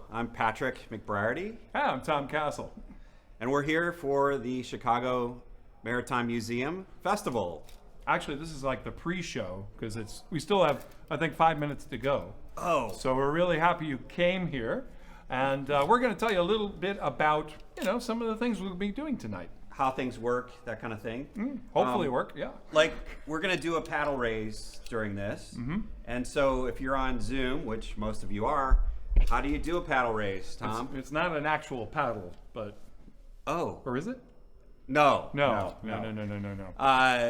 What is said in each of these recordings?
I'm Patrick McBriarty. Hi, I'm Tom Castle. And we're here for the Chicago Maritime Museum Festival. Actually, this is like the pre-show because we still have, I think, 5 minutes to go. Oh. So we're really happy you came here. And we're going to tell you a little bit about, some of the things we'll be doing tonight. How things work, that kind of thing. Hopefully work, yeah. Like, we're going to do a paddle raise during this. And so if you're on Zoom, which most of you are, how do you do a paddle raise, Tom? It's not an actual paddle, but... Oh. Or is it? No. No.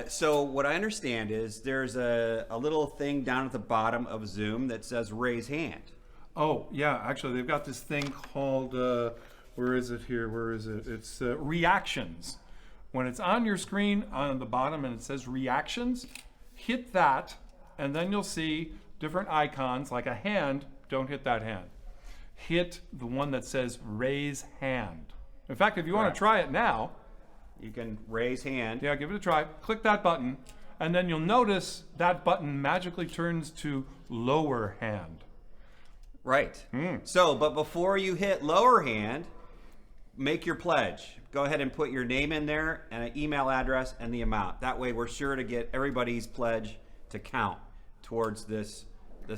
So what I understand is there's a little thing down at the bottom of Zoom that says raise hand. Oh, yeah. Actually, they've got this thing called... where is it here? Where is it? It's reactions. When it's on your screen on the bottom and it says reactions, hit that, and then you'll see different icons like a hand. Don't hit that hand. Hit the one that says raise hand. In fact, if you want to try it now, you can raise hand. Yeah, give it a try. Click that button, and then you'll notice that button magically turns to lower hand. Right. So, but before you hit lower hand, make your pledge. Go ahead and put your name in there and an email address and the amount. That way we're sure to get everybody's pledge to count towards this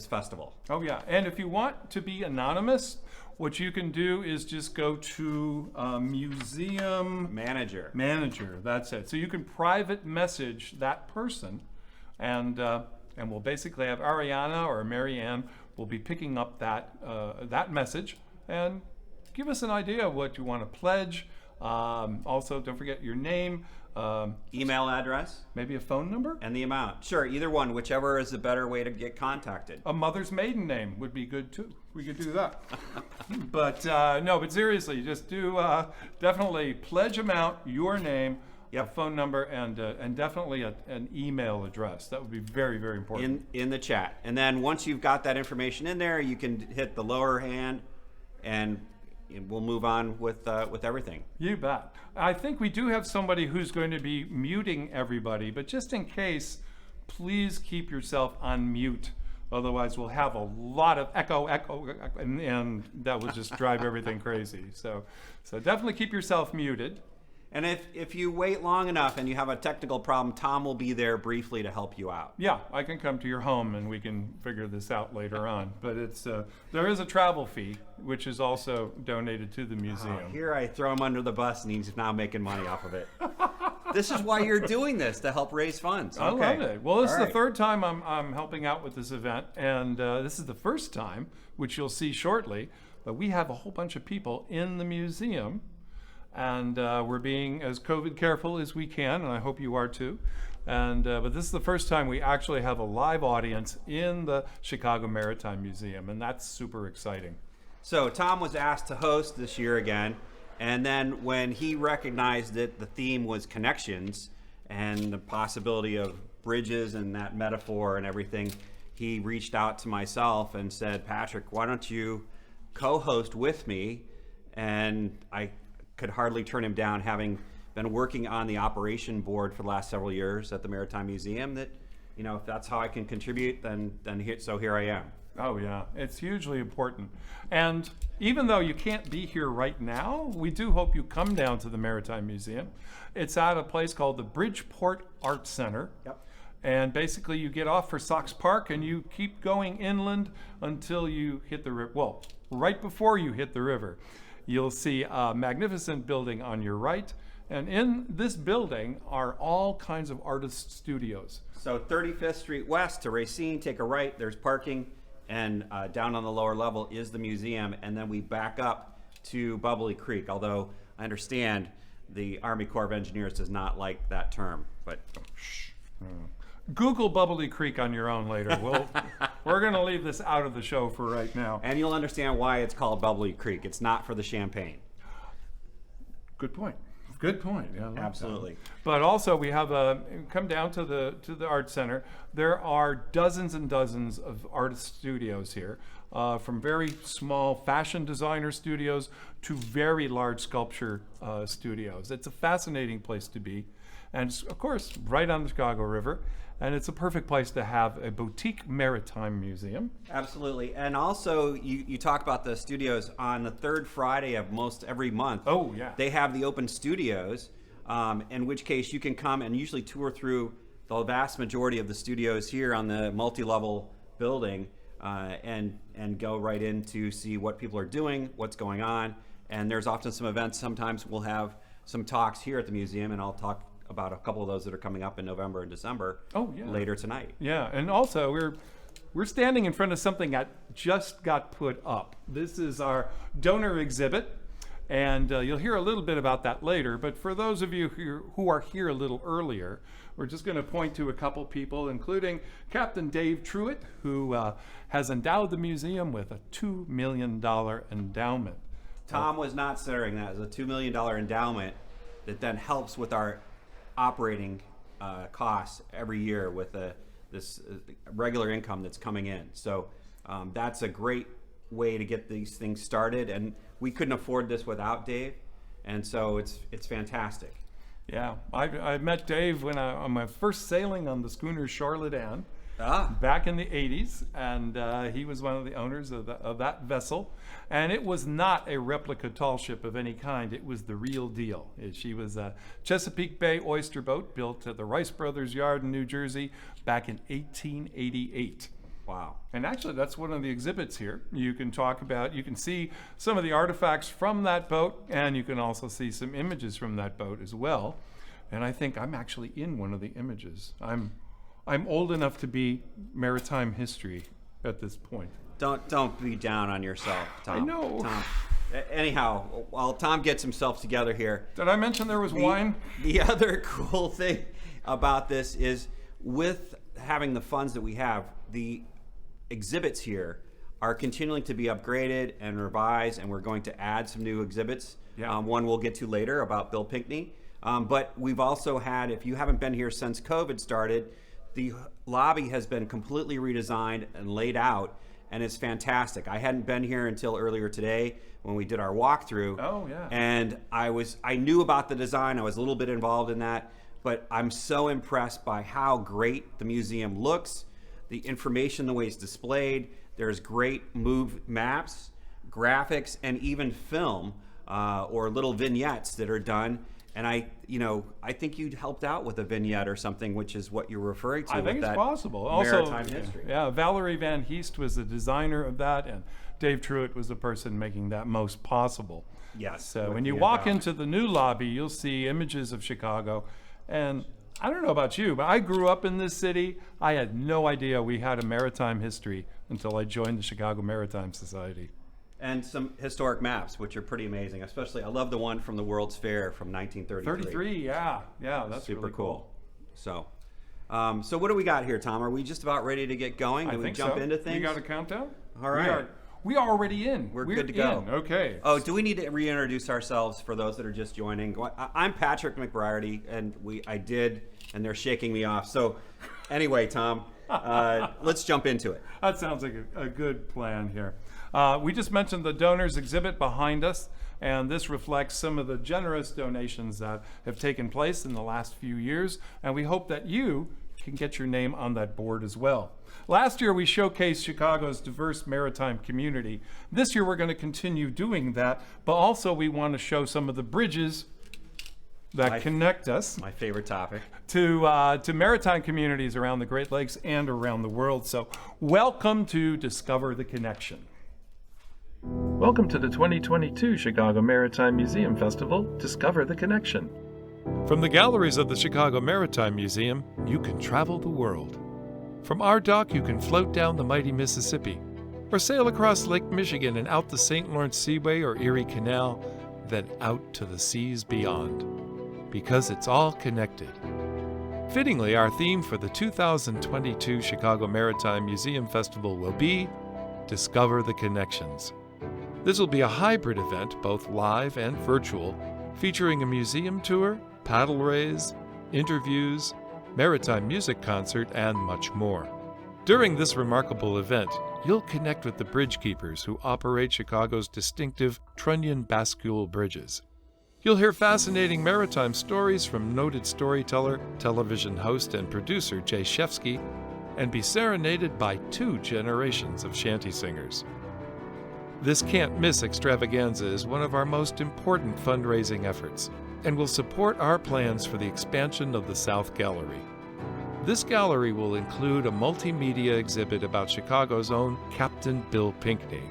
festival. Oh yeah, and if you want to be anonymous, what you can do is just go to museum manager. That's it. So you can private message that person, and we'll basically have Ariana or Marianne will be picking up that message and give us an idea of what you want to pledge. Also, don't forget your name, email address, maybe a phone number, and the amount. Sure, either one, whichever is the better way to get contacted. A mother's maiden name would be good too. We could do that. But but seriously, just do definitely pledge amount, your name, a phone number, and definitely an email address. That would be very, very important. In the chat, and then once you've got that information in there, you can hit the lower hand, and we'll move on with everything. You bet. I think we do have somebody who's going to be muting everybody, but just in case, please keep yourself on mute. Otherwise, we'll have a lot of echo, and that will just drive everything crazy. So definitely keep yourself muted. And if you wait long enough and you have a technical problem, Tom will be there briefly to help you out. Yeah, I can come to your home and we can figure this out later on. But there is a travel fee, which is also donated to the museum. Here I throw him under the bus and he's now making money off of it. This is why you're doing this, to help raise funds. I love it. Well, this is the third time I'm helping out with this event, and this is the first time, which you'll see shortly, but we have a whole bunch of people in the museum. And we're being as COVID careful as we can, and I hope you are too. And but this is the first time we actually have a live audience in the Chicago Maritime Museum, and that's super exciting. So Tom was asked to host this year again, and then when he recognized that the theme was connections and the possibility of bridges and that metaphor and everything, he reached out to myself and said, Patrick, why don't you co-host with me? And I could hardly turn him down, having been working on the operation board for the last several years at the Maritime Museum, that if that's how I can contribute, then here I am. Oh yeah, it's hugely important. And even though you can't be here right now, we do hope you come down to the Maritime Museum. It's at a place called the Bridgeport Art Center. Yep. And basically you get off for Sox Park and you keep going inland until you hit the river. Well, right before you hit the river, you'll see a magnificent building on your right. And in this building are all kinds of artist studios. So 35th Street West to Racine, take a right, there's parking, and down on the lower level is the museum. And then we back up to Bubbly Creek, although I understand the Army Corps of Engineers does not like that term. But shh. Google Bubbly Creek on your own later. We're going to leave this out of the show for right now. And you'll understand why it's called Bubbly Creek. It's not for the champagne. Good point. Good point. Yeah, absolutely. But also, we have come down to the art center. There are dozens and dozens of artist studios here, from very small fashion designer studios to very large sculpture studios. It's a fascinating place to be. And it's, of course, right on the Chicago River. And it's a perfect place to have a boutique maritime museum. Absolutely. And also, you talk about the studios on the third Friday of most every month. Oh, yeah. They have the open studios, in which case you can come and usually tour through the vast majority of the studios here on the multi-level building, and go right in to see what people are doing, what's going on. And there's often some events. Sometimes we'll have some talks here at the museum, and I'll talk about a couple of those that are coming up in November and December. Oh, yeah. Later tonight. Yeah, and also we're standing in front of something that just got put up. This is our donor exhibit, and you'll hear a little bit about that later. But for those of you who are here a little earlier, we're just going to point to a couple people, including Captain Dave Truitt, who has endowed the museum with a $2 million endowment. Tom was not considering that as a $2 million endowment that then helps with our operating costs every year with this regular income that's coming in. So that's a great way to get these things started, and we couldn't afford this without Dave, and so it's fantastic. Yeah, I met Dave when on my first sailing on the schooner Charlotte Ann back in the 80s, and he was one of the owners of that vessel. And it was not a replica tall ship of any kind. It was the real deal. She was a Chesapeake Bay oyster boat built at the Rice Brothers Yard in New Jersey back in 1888. Wow. And actually, that's one of the exhibits here. You can see some of the artifacts from that boat, and you can also see some images from that boat as well. And I think I'm actually in one of the images. I'm old enough to be maritime history at this point. Don't be down on yourself, Tom. I know. Tom. Anyhow, while Tom gets himself together here. Did I mention there was wine? The other cool thing about this is with having the funds that we have, the exhibits here are continuing to be upgraded and revised, and we're going to add some new exhibits. Yeah. One we'll get to later about Bill Pinckney. But we've also had, if you haven't been here since COVID started, the lobby has been completely redesigned and laid out, and it's fantastic. I hadn't been here until earlier today when we did our walkthrough. Oh, yeah. And I knew about the design. I was a little bit involved in that, but I'm so impressed by how great the museum looks, the information, the way it's displayed. There's great move maps, graphics, and even film or little vignettes that are done. And I think you helped out with a vignette or something, which is what you're referring to. I think with it's that possible. Also, maritime history. Yeah, Valerie Van Heest was the designer of that, and Dave Truitt was the person making that most possible. Yes. So when you walk into the new lobby, you'll see images of Chicago. And I don't know about you, but I grew up in this city. I had no idea we had a maritime history until I joined the Chicago Maritime Society. And some historic maps, which are pretty amazing. Especially, I love the one from the World's Fair from 1933. 33, yeah, that's super really cool. So what do we got here, Tom? Are we just about ready to get going? Do we jump into things? We got a countdown? All right. We are already in. We're good to go. Okay. Oh, do we need to reintroduce ourselves for those that are just joining? I'm Patrick McBriarty, and and they're shaking me off. So anyway, Tom, let's jump into it. That sounds like a good plan here. We just mentioned the donors exhibit behind us, and this reflects some of the generous donations that have taken place in the last few years, and we hope that you can get your name on that board as well. Last year we showcased Chicago's diverse maritime community. This year we're going to continue doing that, but also we want to show some of the bridges that connect us. My favorite topic. To maritime communities around the Great Lakes and around the world. So welcome to Discover the Connection. Welcome to the 2022 Chicago Maritime Museum Festival, Discover the Connection. From the galleries of the Chicago Maritime Museum, you can travel the world. From our dock, you can float down the mighty Mississippi, or sail across Lake Michigan and out the St. Lawrence Seaway or Erie Canal, then out to the seas beyond. Because it's all connected. Fittingly, our theme for the 2022 Chicago Maritime Museum Festival will be Discover the Connections. This will be a hybrid event, both live and virtual, featuring a museum tour, paddle race, interviews, maritime music concert, and much more. During this remarkable event, you'll connect with the bridge keepers who operate Chicago's distinctive trunnion bascule bridges. You'll hear fascinating maritime stories from noted storyteller, television host, and producer Jay Shefsky, and be serenaded by 2 generations of shanty singers. This can't-miss extravaganza is one of our most important fundraising efforts and will support our plans for the expansion of the South Gallery. This gallery will include a multimedia exhibit about Chicago's own Captain Bill Pinckney,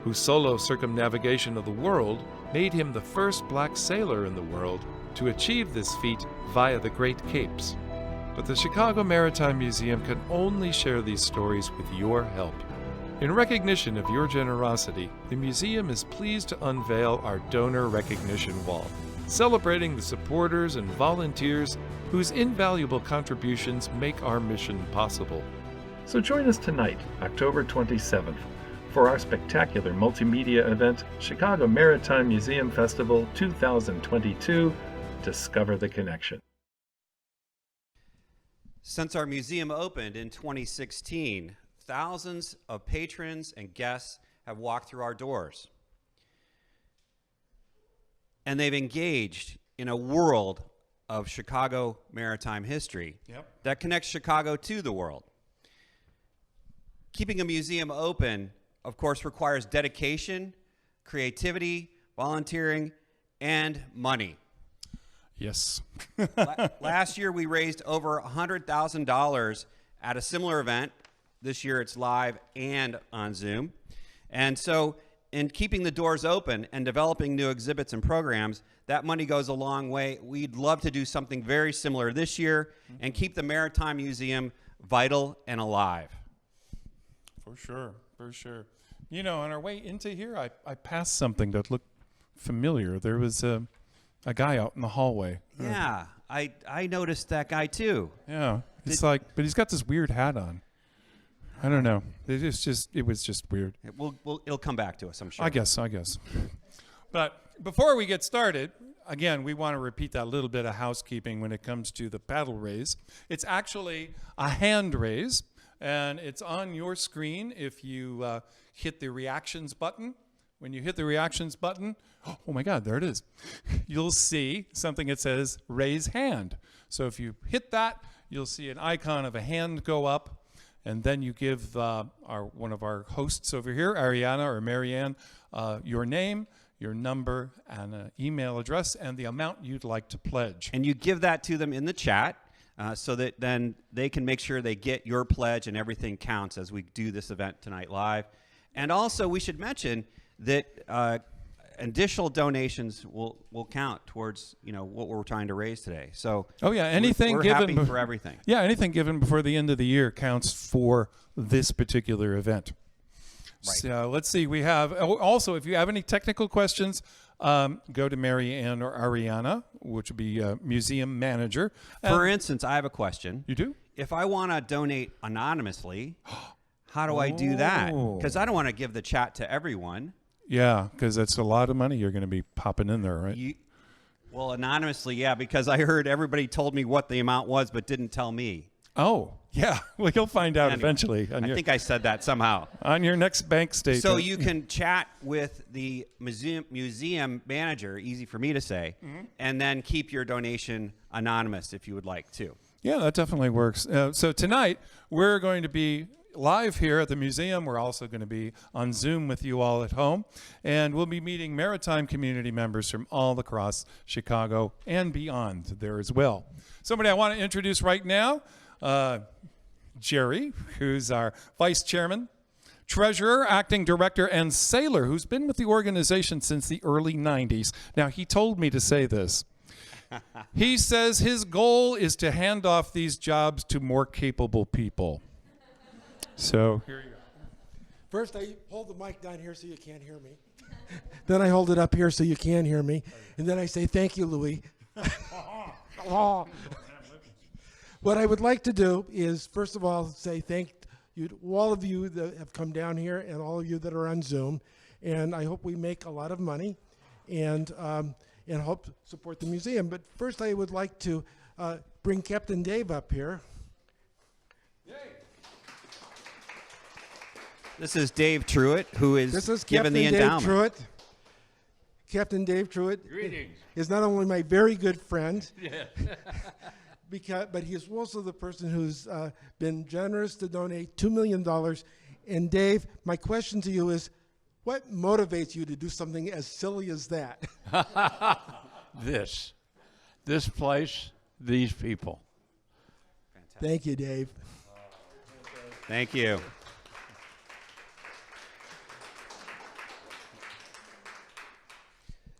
whose solo circumnavigation of the world made him the first black sailor in the world to achieve this feat via the Great Capes. But the Chicago Maritime Museum can only share these stories with your help. In recognition of your generosity, the museum is pleased to unveil our Donor Recognition Wall, celebrating the supporters and volunteers whose invaluable contributions make our mission possible. So join us tonight, October 27th, for our spectacular multimedia event, Chicago Maritime Museum Festival 2022, Discover the Connection. Since our museum opened in 2016, thousands of patrons and guests have walked through our doors. And they've engaged in a world of Chicago maritime history that connects Chicago to the world. Keeping a museum open, of course, requires dedication, creativity, volunteering, and money. Yes. Last year, we raised over $100,000 at a similar event. This year, it's live and on Zoom. And so, in keeping the doors open and developing new exhibits and programs, that money goes a long way. We'd love to do something very similar this year and keep the Maritime Museum vital and alive. For sure, for sure. You know, on our way into here, I passed something that looked familiar. There was a guy out in the hallway. Yeah, I noticed that guy too. Yeah, it's like, but he's got this weird hat on. I don't know. It was just weird. It'll come back to us, I'm sure. I guess. But before we get started, again, we want to repeat that little bit of housekeeping when it comes to the paddle raise. It's actually a hand raise, and it's on your screen if you hit the reactions button. When you hit the reactions button, oh my God, there it is. You'll see something that says raise hand. So if you hit that, you'll see an icon of a hand go up. And then you give one of our hosts over here, Ariana or Marianne, your name, your number, and an email address, and the amount you'd like to pledge. And you give that to them in the chat so that then they can make sure they get your pledge and everything counts as we do this event tonight live. And also, we should mention that additional donations will count towards what we're trying to raise today. So anything we're given happy for everything. Yeah, anything given before the end of the year counts for this particular event. Right. So let's see. We have also, if you have any technical questions, go to Mary Ann or Ariana, which would be museum manager. For instance, I have a question. You do? If I want to donate anonymously, how do I do that? Because I don't want to give the chat to everyone. Yeah, because that's a lot of money you're going to be popping in there, right? Well, anonymously, yeah, because I heard everybody told me what the amount was but didn't tell me. Oh, yeah. Well, you'll find out eventually. I think I said that somehow. On your next bank statement. So you can chat with the museum manager, easy for me to say, and then keep your donation anonymous if you would like to. Yeah, that definitely works. So tonight, we're going to be live here at the museum. We're also going to be on Zoom with you all at home, and we'll be meeting maritime community members from all across Chicago and beyond there as well. Somebody I want to introduce right now, Jerry, who's our vice chairman, treasurer, acting director, and sailor, who's been with the organization since the early 90s. Now, he told me to say this. He says his goal is to hand off these jobs to more capable people. So here you go. First, I hold the mic down here so you can't hear me. Then I hold it up here so you can hear me. And then I say, thank you, Louis. What I would like to do is, first of all, say thank you to all of you that have come down here and all of you that are on Zoom. And I hope we make a lot of money and help support the museum. But first, I would like to bring Captain Dave up here. This is Dave Truitt, who is given the endowment. Dave Truitt. Captain Dave Truitt Greetings. is not only my very good friend, Yeah. but he is also the person who's been generous to donate $2 million. And Dave, my question to you is, what motivates you to do something as silly as that? This place, these people. Thank you, Dave. Thank you.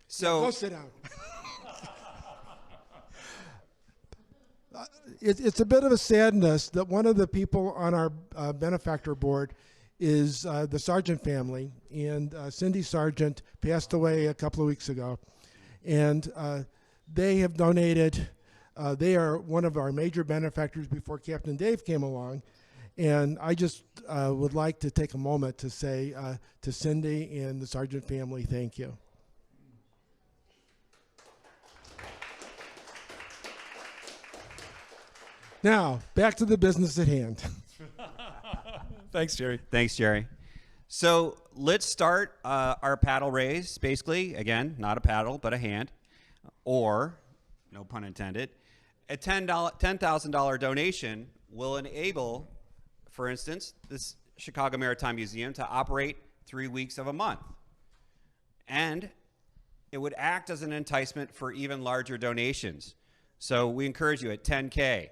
So Go sit down. It's a bit of a sadness that one of the people on our benefactor board is the Sargent family, and Cindy Sargent passed away a couple of weeks ago, and they have donated. They are one of our major benefactors before Captain Dave came along, and I just would like to take a moment to say to Cindy and the Sargent family, thank you. Now, back to the business at hand. Thanks, Jerry. thanks, Jerry. So let's start our paddle raise. Basically, again, not a paddle, but a hand, or no pun intended. A $10,000 donation will enable, for instance, this Chicago Maritime Museum to operate 3 weeks of a month, and it would act as an enticement for even larger donations. So we encourage you at $10K.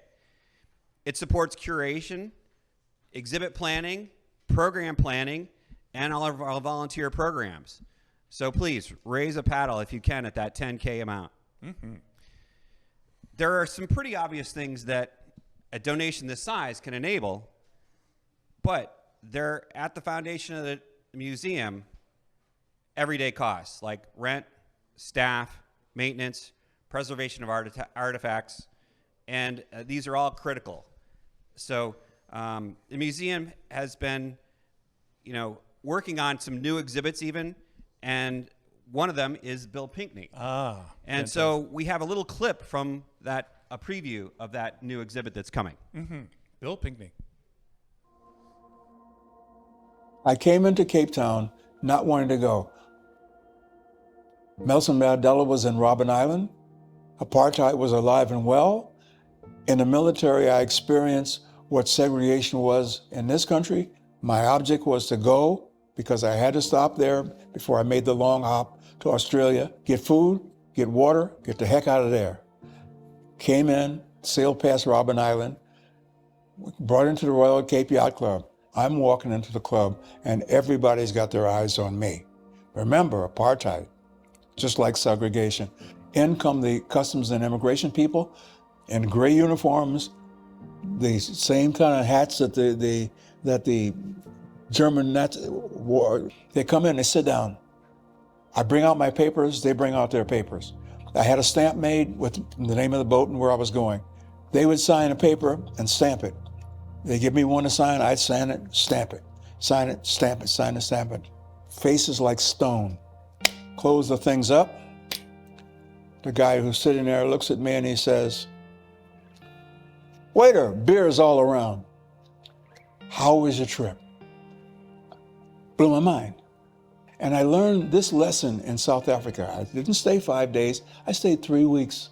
It supports curation, exhibit planning, program planning, and all of our volunteer programs. So please raise a paddle if you can at that $10K amount. Mm-hmm. There are some pretty obvious things that a donation this size can enable, but they're at the foundation of the museum everyday costs like rent, staff, maintenance, preservation of artifacts, and these are all critical. So the museum has been, working on some new exhibits even, and one of them is Bill Pinkney. And fantastic. so we have a little clip from that, a preview of that new exhibit that's coming. Mm-hmm. Bill Pinkney. I came into Cape Town not wanting to go. Nelson Mandela was in Robben Island. Apartheid was alive and well. In the military, I experienced what segregation was in this country. My object was to go because I had to stop there before I made the long hop to Australia, get food, get water, get the heck out of there. Came in, sailed past Robben Island, brought into the Royal Cape Yacht Club. I'm walking into the club and everybody's got their eyes on me. Remember, apartheid, just like segregation. In come the customs and immigration people in gray uniforms, the same kind of hats that the German Nazis wore. They come in, they sit down. I bring out my papers, they bring out their papers. I had a stamp made with the name of the boat and where I was going. They would sign a paper and stamp it. They give me one to sign, I'd sign it, stamp it. Sign it, stamp it, sign it, stamp it. Faces like stone. Close the things up. The guy who's sitting there looks at me and he says, "Waiter, beer is all around. How was your trip?" Blew my mind. And I learned this lesson in South Africa. I didn't stay 5 days, I stayed 3 weeks.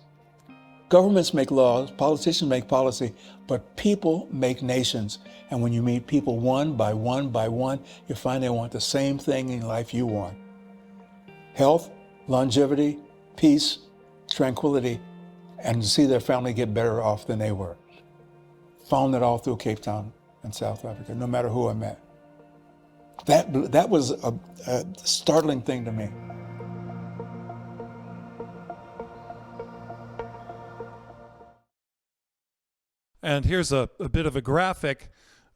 Governments make laws, politicians make policy, but people make nations. And when you meet people one by one by one, you find they want the same thing in life you want. Health, longevity, peace, tranquility, and to see their family get better off than they were. Found it all through Cape Town and South Africa, no matter who I met. That was a startling thing to me. And here's a bit of a graphic.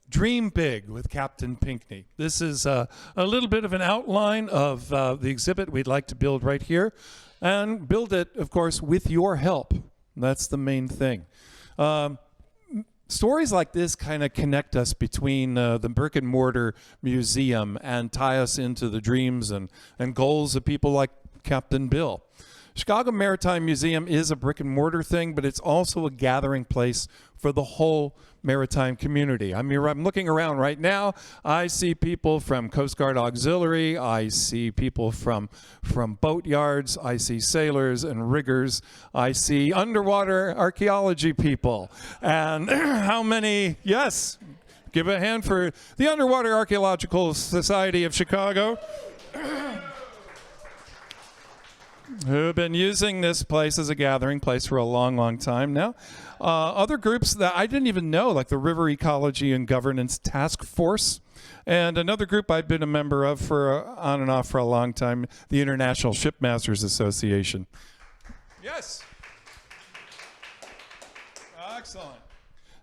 Dream Big with Captain Pinkney. This is a little bit of an outline of the exhibit we'd like to build right here. And build it, of course, with your help. That's the main thing. Stories like this kind of connect us between the brick and mortar museum and tie us into the dreams and goals of people like Captain Bill. Chicago Maritime Museum is a brick and mortar thing, but it's also a gathering place for the whole maritime community. I'm looking around right now. I see people from Coast Guard Auxiliary. I see people from boat yards. I see sailors and riggers. I see underwater archaeology people. And how many? Yes. Give a hand for the Underwater Archaeological Society of Chicago, who have been using this place as a gathering place for a long, long time now. Other groups that I didn't even know, like the River Ecology and Governance Task Force, and another group I've been a member of for on and off for a long time, the International Shipmasters Association. Yes. Excellent.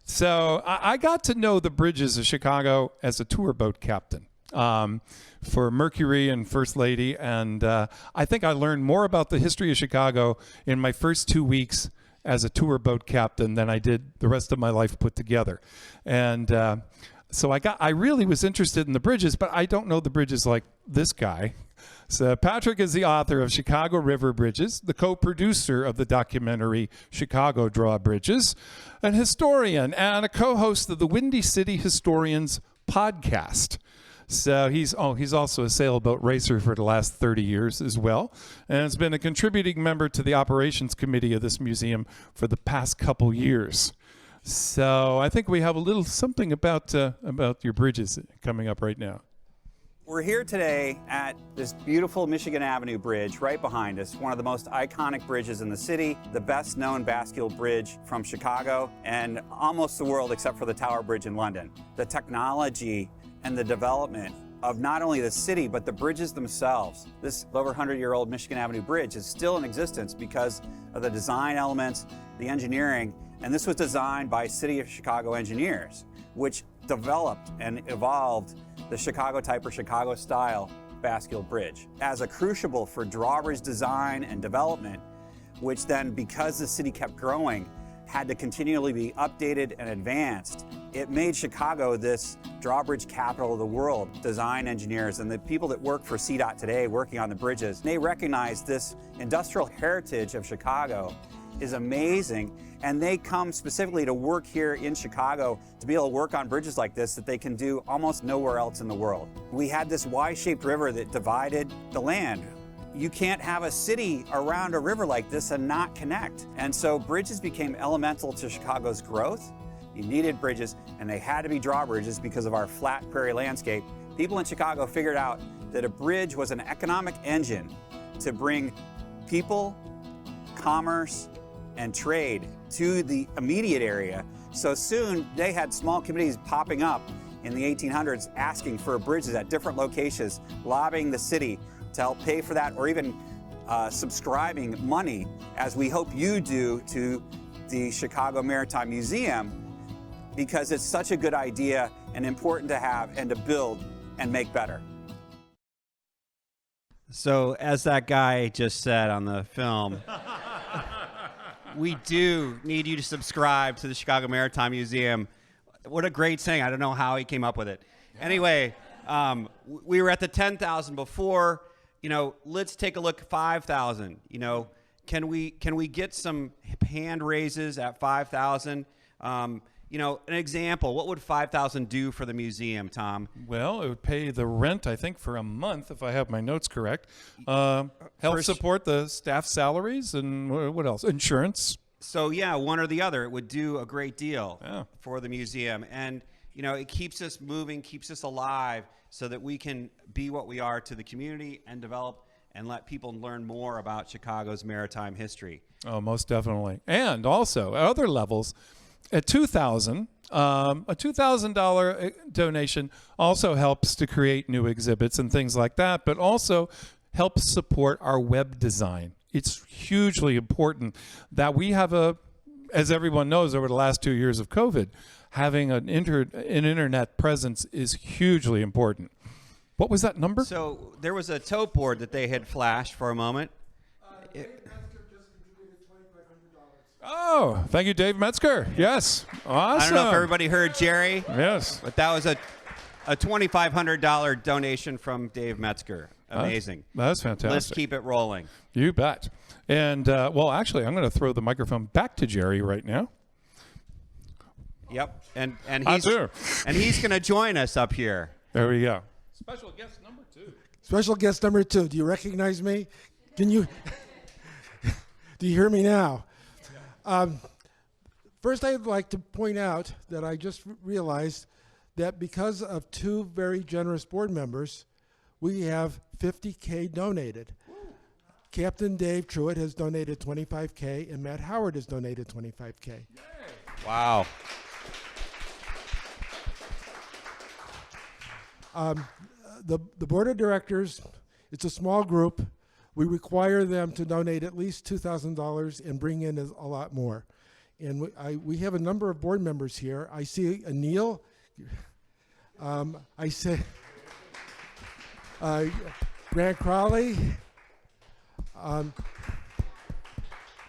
So I got to know the bridges of Chicago as a tour boat captain for Mercury and First Lady, and I think I learned more about the history of Chicago in my first 2 weeks as a tour boat captain than I did the rest of my life put together. And so I really was interested in the bridges, but I don't know the bridges like this guy. So Patrick is the author of Chicago River Bridges, the co-producer of the documentary Chicago Drawbridges, an historian and a co-host of the Windy City Historians podcast. So he's also a sailboat racer for the last 30 years as well, and has been a contributing member to the operations committee of this museum for the past couple years. So I think we have a little something about your bridges coming up right now. We're here today at this beautiful Michigan Avenue Bridge right behind us, one of the most iconic bridges in the city, the best known bascule bridge from Chicago and almost the world except for the Tower Bridge in London. The technology and the development of not only the city but the bridges themselves. This over 100-year-old Michigan Avenue Bridge is still in existence because of the design elements, the engineering, and this was designed by City of Chicago engineers, which developed and evolved the Chicago type or Chicago style bascule bridge as a crucible for drawbridge design and development, which then, because the city kept growing, had to continually be updated and advanced. It made Chicago this drawbridge capital of the world. Design engineers and the people that work for CDOT today working on the bridges, they recognize this industrial heritage of Chicago is amazing, and they come specifically to work here in Chicago to be able to work on bridges like this that they can do almost nowhere else in the world. We had this Y-shaped river that divided the land. You can't have a city around a river like this and not connect. And so bridges became elemental to Chicago's growth. You needed bridges, and they had to be drawbridges because of our flat prairie landscape. People in Chicago figured out that a bridge was an economic engine to bring people, commerce, and trade to the immediate area. So soon they had small communities popping up in the 1800s asking for bridges at different locations, lobbying the city to help pay for that, or even subscribing money, as we hope you do, to the Chicago Maritime Museum, because it's such a good idea and important to have and to build and make better. So as that guy just said on the film, we do need you to subscribe to the Chicago Maritime Museum. What a great saying. I don't know how he came up with it. Yeah. Anyway, we were at the 10,000 before. Let's take a look at 5,000. Can we get some hand raises at 5,000? An example, what would 5,000 do for the museum, Tom? Well, it would pay the rent, I think, for a month, if I have my notes correct. Help support the staff salaries, and what else? Insurance. So, yeah, one or the other. It would do a great deal for the museum. And, it keeps us moving, keeps us alive, so that we can be what we are to the community and develop and let people learn more about Chicago's maritime history. Oh, most definitely. And also, at other levels, at $2,000, a $2,000 donation also helps to create new exhibits and things like that, but also helps support our web design. It's hugely important that we have as everyone knows over the last 2 years of COVID, having an internet presence is hugely important. What was that number? So there was a tote board that they had flashed for a moment. Oh, thank you, Dave Metzger. Yes, awesome. I don't know if everybody heard Jerry. Yes. But that was a $2,500 donation from Dave Metzger. Amazing. That's fantastic. Let's keep it rolling. You bet. And, well, actually, I'm going to throw the microphone back to Jerry right now. Yep, and That's he's her. and he's going to join us up here. There we go. Special guest number 2. Special guest number 2. Do you recognize me? Can you? Do you hear me now? First, I'd like to point out that I just realized that because of 2 very generous board members, we have $50K donated. Captain Dave Truitt has donated $25K, and Matt Howard has donated $25K. Wow. The board of directors, it's a small group. We require them to donate at least $2,000 and bring in a lot more. And we have a number of board members here. I see Anil. I see Grant Crowley.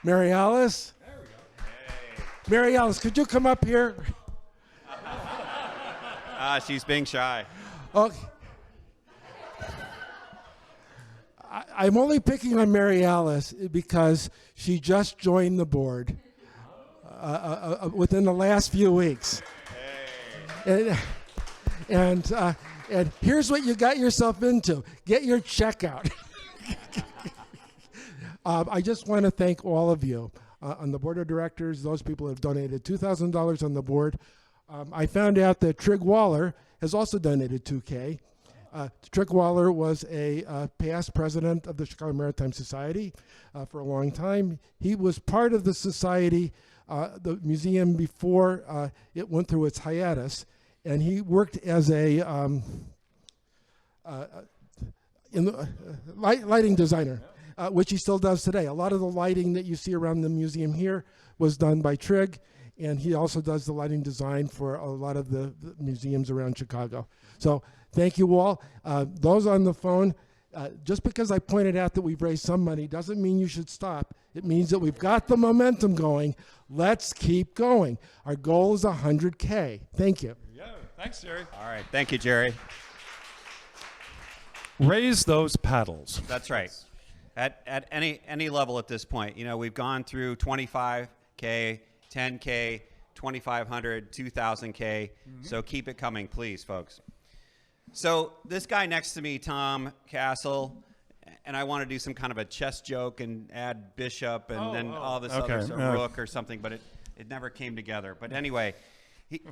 Mary Alice. There we go. Hey. Mary Alice, could you come up here? She's being shy. Okay. I'm only picking on Mary Alice because she just joined the board within the last few weeks. Hey. And here's what you got yourself into. Get your check out. I just want to thank all of you on the board of directors, those people who have donated $2,000 on the board. I found out that Trig Waller has also donated $2K. Trig Waller was a past president of the Chicago Maritime Society for a long time. He was part of the society, the museum, before it went through its hiatus, and he worked as a lighting designer, which he still does today. A lot of the lighting that you see around the museum here was done by Trig, and he also does the lighting design for a lot of the museums around Chicago. So thank you all. Those on the phone, just because I pointed out that we've raised some money doesn't mean you should stop. It means that we've got the momentum going. Let's keep going. Our goal is 100K. Thank you. Yeah, thanks, Jerry. All right, thank you, Jerry. Raise those paddles. That's right. At any level at this point, you know, we've gone through 25K, 10K, 2,500, 2,000K. So keep it coming, please, folks. So this guy next to me, Tom Castle, and I want to do some kind of a chess joke and add bishop and then all this other stuff, rook or something, but it never came together. But anyway,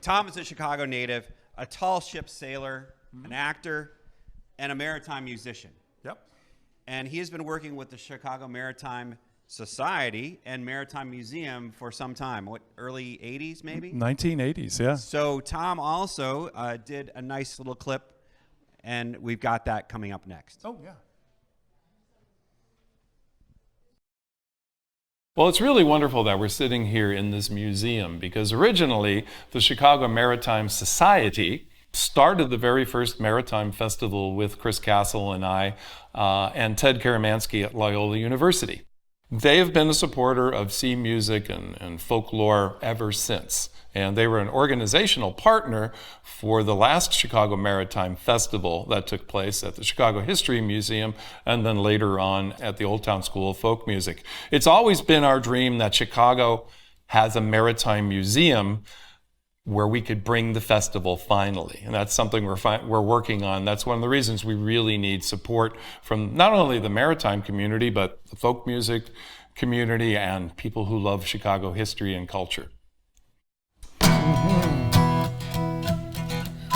Tom is a Chicago native, a tall ship sailor, an actor, and a maritime musician. Yep. And he has been working with the Chicago Maritime Society and Maritime Museum for some time. What, early 80s maybe? 1980s, yeah. So Tom also did a nice little clip, and we've got that coming up next. Oh, yeah. Well, it's really wonderful that we're sitting here in this museum because originally the Chicago Maritime Society started the very first Maritime Festival with Chris Castle and I and Ted Karamansky at Loyola University. They have been a supporter of sea music and folklore ever since. And they were an organizational partner for the last Chicago Maritime Festival that took place at the Chicago History Museum and then later on at the Old Town School of Folk Music. It's always been our dream that Chicago has a maritime museum where we could bring the festival finally. And that's something we're working on. That's one of the reasons we really need support from not only the maritime community, but the folk music community and people who love Chicago history and culture.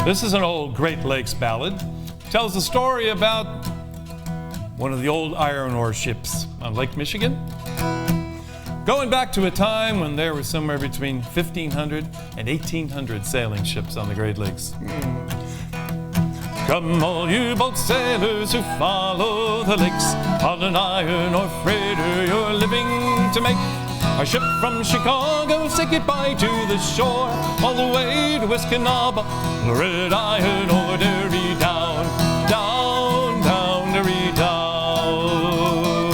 This is an old Great Lakes ballad. Tells the story about one of the old iron ore ships on Lake Michigan. Going back to a time when there were somewhere between 1,500 and 1,800 sailing ships on the Great Lakes. Come all you boat sailors who follow the lakes, on an iron ore freighter you're living to make. Our ship from Chicago said goodbye to the shore, all the way to Escanaba, red iron ore, derry down, down, down, derry down.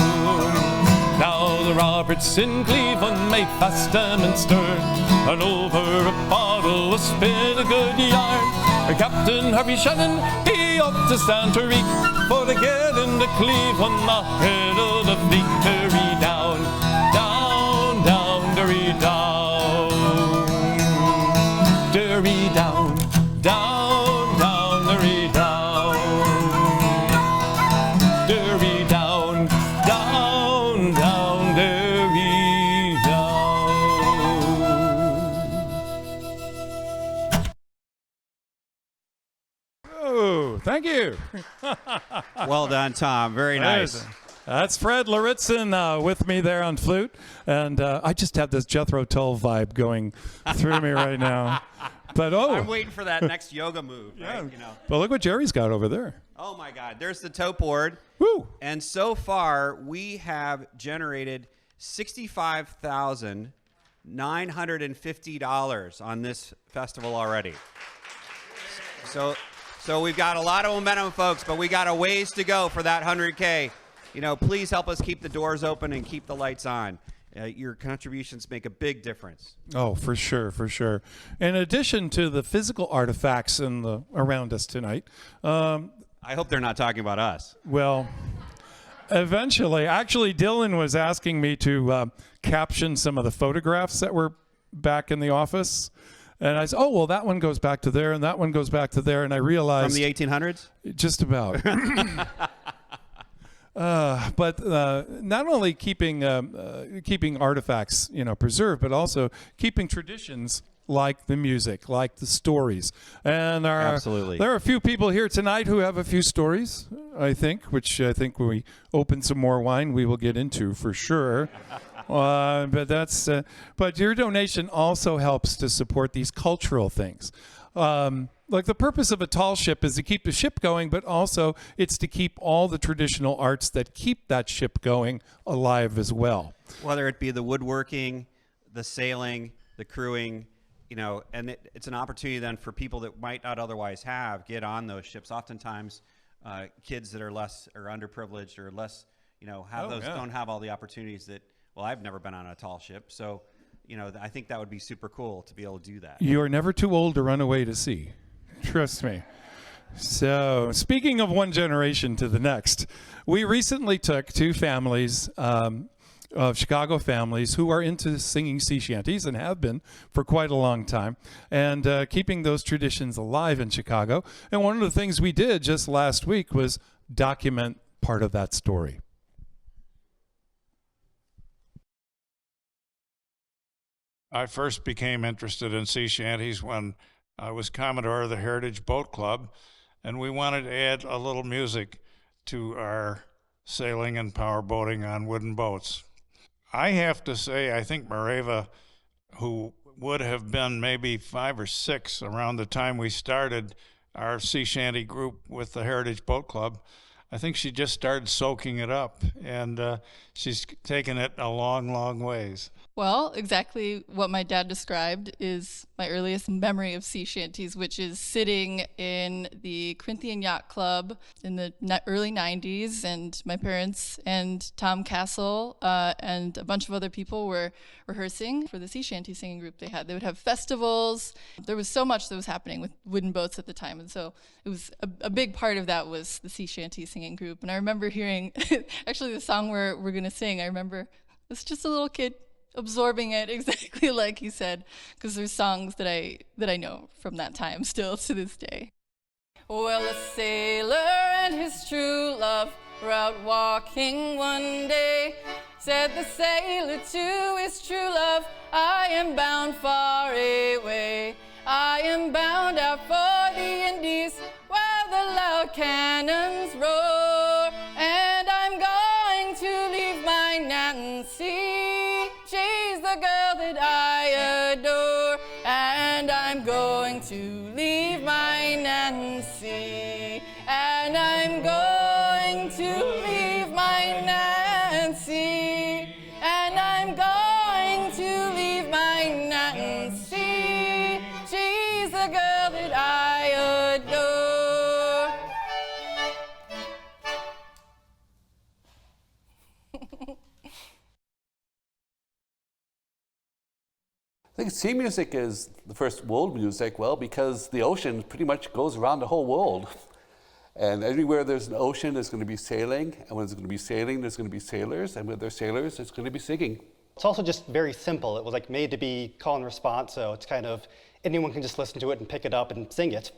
Now the Roberts in Cleveland made fast and stern, and over a bottle was spit a good yarn. Captain Harvey Shannon, he up to Santorini, for to get into Cleveland ahead of the fleet, derry down, Well done, Tom. Very nice. That's Fred Laritzin with me there on flute. And I just have this Jethro Tull vibe going through me right now. But I'm waiting for that next yoga move. yeah. Right? But look what Jerry's got over there. Oh my God, there's the tote board. Woo! And so far, we have generated $65,950 on this festival already. So we've got a lot of momentum, folks, but we got a ways to go for that 100K. Please help us keep the doors open and keep the lights on. Your contributions make a big difference. Oh, for sure, for sure. In addition to the physical artifacts around us tonight, I hope they're not talking about us. well, eventually, actually, Dylan was asking me to caption some of the photographs that were back in the office. And I said, oh, well, that one goes back to there, and that one goes back to there. And I realized... From the 1800s? Just about. But not only keeping artifacts, preserved, but also keeping traditions like the music, like the stories. And Absolutely. There are a few people here tonight who have a few stories, I think, which I think when we open some more wine, we will get into for sure. But your donation also helps to support these cultural things. Like the purpose of a tall ship is to keep the ship going, but also it's to keep all the traditional arts that keep that ship going alive as well. Whether it be the woodworking, the sailing, the crewing, and it's an opportunity then for people that might not otherwise get on those ships. Oftentimes, kids that are underprivileged or less, don't have all the opportunities that. Well, I've never been on a tall ship, so I think that would be super cool to be able to do that. You're never too old to run away to sea. Trust me. So, speaking of one generation to the next, we recently took two families of Chicago families who are into singing sea shanties and have been for quite a long time, and keeping those traditions alive in Chicago. And one of the things we did just last week was document part of that story. I first became interested in sea shanties when I was Commodore of the Heritage Boat Club, and we wanted to add a little music to our sailing and power boating on wooden boats. I have to say, I think Mareva, who would have been maybe 5 or 6 around the time we started our sea shanty group with the Heritage Boat Club, I think she just started soaking it up, and she's taken it a long, long ways. Well, exactly what my dad described is my earliest memory of sea shanties, which is sitting in the Corinthian Yacht Club in the early 90s, and my parents and Tom Castle and a bunch of other people were rehearsing for the sea shanty singing group they had. They would have festivals. There was so much that was happening with wooden boats at the time, and so it was a big part of that was the sea shanty singing group. And I remember hearing, actually the song we're going to sing, I remember I was just a little kid absorbing it exactly like he said, because there's songs that I know from that time still to this day. Well, a sailor and his true love were out walking one day. Said the sailor to his true love, I am bound far away. I am bound out for the Indies where the loud cannons roar. And I'm going to leave my Nancy. She's the girl that I adore, and I'm going to leave my Nancy, and I'm going to leave my Nancy, and I'm going to leave my Nancy. She's the girl that I adore. I think sea music is the first world music, well, because the ocean pretty much goes around the whole world. And everywhere there's an ocean, there's going to be sailing. And when there's going to be sailing, there's going to be sailors. And when there's sailors, there's going to be singing. It's also just very simple. It was like made to be call and response, so it's kind of anyone can just listen to it and pick it up and sing it.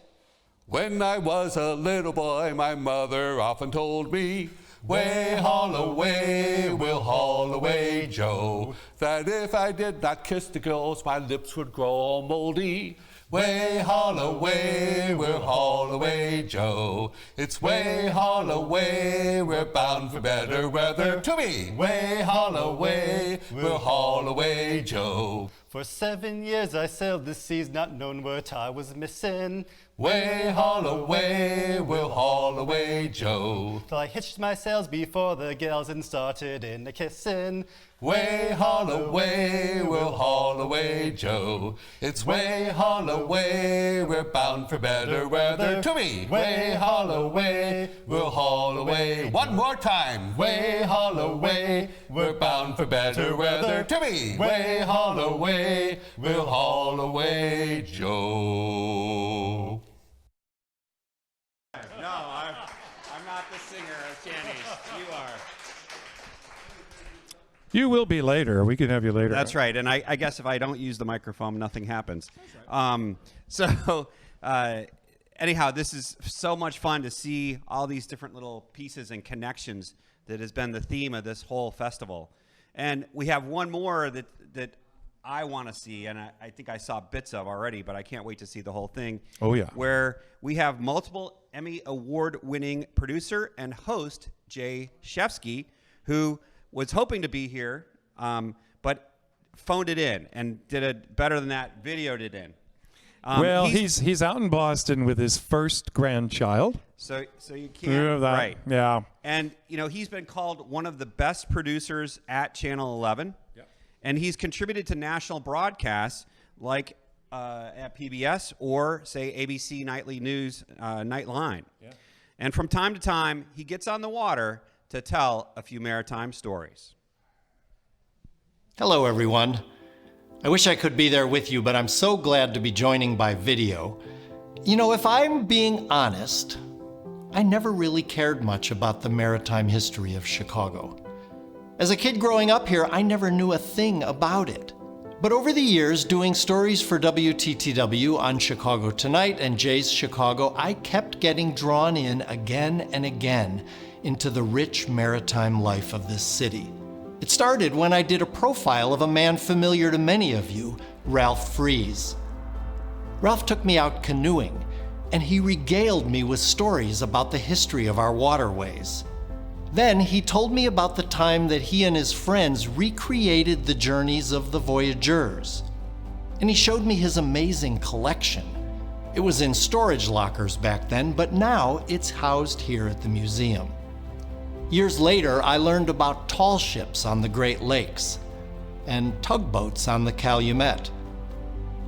When I was a little boy, my mother often told me, way haul away, we'll haul away, Joe. That if I did not kiss the girls, my lips would grow all moldy. Way Holloway, we're Holloway Joe. It's way Holloway, we're bound for better weather. To me, way Holloway, we're Holloway Joe. For 7 years I sailed the seas, not knowing what I was missing. Way Holloway, we're Holloway Joe. Till I hitched my sails before the gales and started in a kissin'. Way Holloway, we're Holloway Joe. It's way Holloway, we're bound for better weather. To me, way Holloway, we're Holloway. One more time. Way Holloway, we're bound for better weather. To me, way Holloway, we're Holloway Joe. No, I'm not the singer of Shanties. You are. You will be later. We can have you later. That's right. And I guess if I don't use the microphone, nothing happens. Anyhow, this is so much fun to see all these different little pieces and connections that has been the theme of this whole festival. And we have one more that I want to see, and I think I saw bits of already, but I can't wait to see the whole thing. Oh, yeah. Where we have multiple Emmy Award-winning producer and host Jay Shefsky, who was hoping to be here, but phoned it in and did it better than that, videoed it in. Well, he's out in Boston with his first grandchild. So you can't, Hear that? right? Yeah. And he's been called one of the best producers at Channel 11, and he's contributed to national broadcasts like at PBS or say ABC Nightly News Nightline. Yeah. And from time to time, he gets on the water to tell a few maritime stories. Hello, everyone. I wish I could be there with you, but I'm so glad to be joining by video. You know, if I'm being honest, I never really cared much about the maritime history of Chicago. As a kid growing up here, I never knew a thing about it. But over the years, doing stories for WTTW on Chicago Tonight and Jay's Chicago, I kept getting drawn in again and again into the rich maritime life of this city. It started when I did a profile of a man familiar to many of you, Ralph Freese. Ralph took me out canoeing, and he regaled me with stories about the history of our waterways. Then he told me about the time that he and his friends recreated the journeys of the voyageurs. And he showed me his amazing collection. It was in storage lockers back then, but now it's housed here at the museum. Years later, I learned about tall ships on the Great Lakes and tugboats on the Calumet.